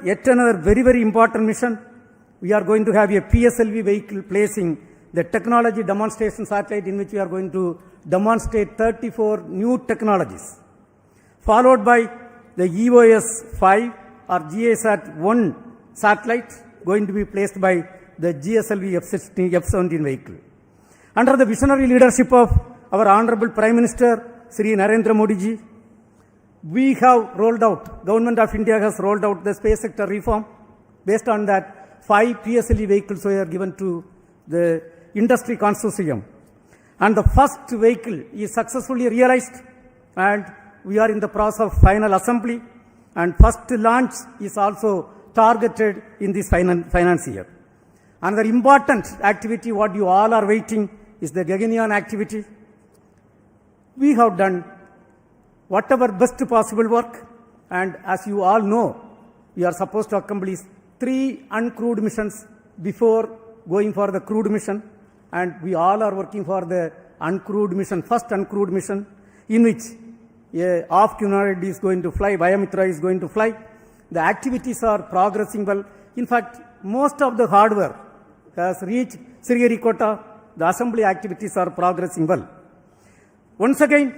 yet another very, very important mission, we are going to have a PSLV vehicle placing the technology demonstration satellite in which we are going to demonstrate 34 new technologies. Followed by the EOS-5 or GASAT-1 satellite going to be placed by the GSLV F-17 vehicle. Under the visionary leadership of our Honorable Prime Minister, Sri Narendra Modi ji, we have rolled out, Government of India has rolled out the space sector reform. Based on that, 5 PSLV vehicles were given to the industry consortium. And the first vehicle is successfully realized, and we are in the process of final assembly, and first launch is also targeted in this finance year. Another important activity what you all are waiting is the Gaganyaan activity. We have done whatever best possible work, and as you all know, we are supposed to accomplish 3 uncrewed missions before going for the crewed mission. and we all are working for the uncrewed mission, first uncrewed mission, in which a off-humanoid is going to fly, LVM3 is going to fly. The activities are progressing well. In fact, most of the hardware has reached Sriharikota. The assembly activities are progressing well. Once again,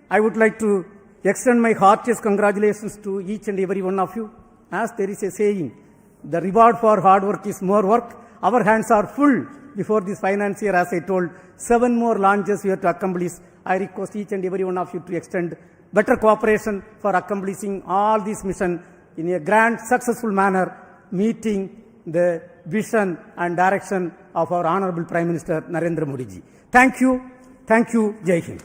I would like to extend my heartiest congratulations to each and every one of you. As there is a saying, the reward for hard work is more work. Our hands are full before this finance year, as I told. 7 more launches we have to accomplish. I request each and every one of you to extend better cooperation for accomplishing all these missions in a grand, successful manner, meeting the vision and direction of our Honorable Prime Minister Narendra Modi ji. Thank you. Thank you. Jai Hind.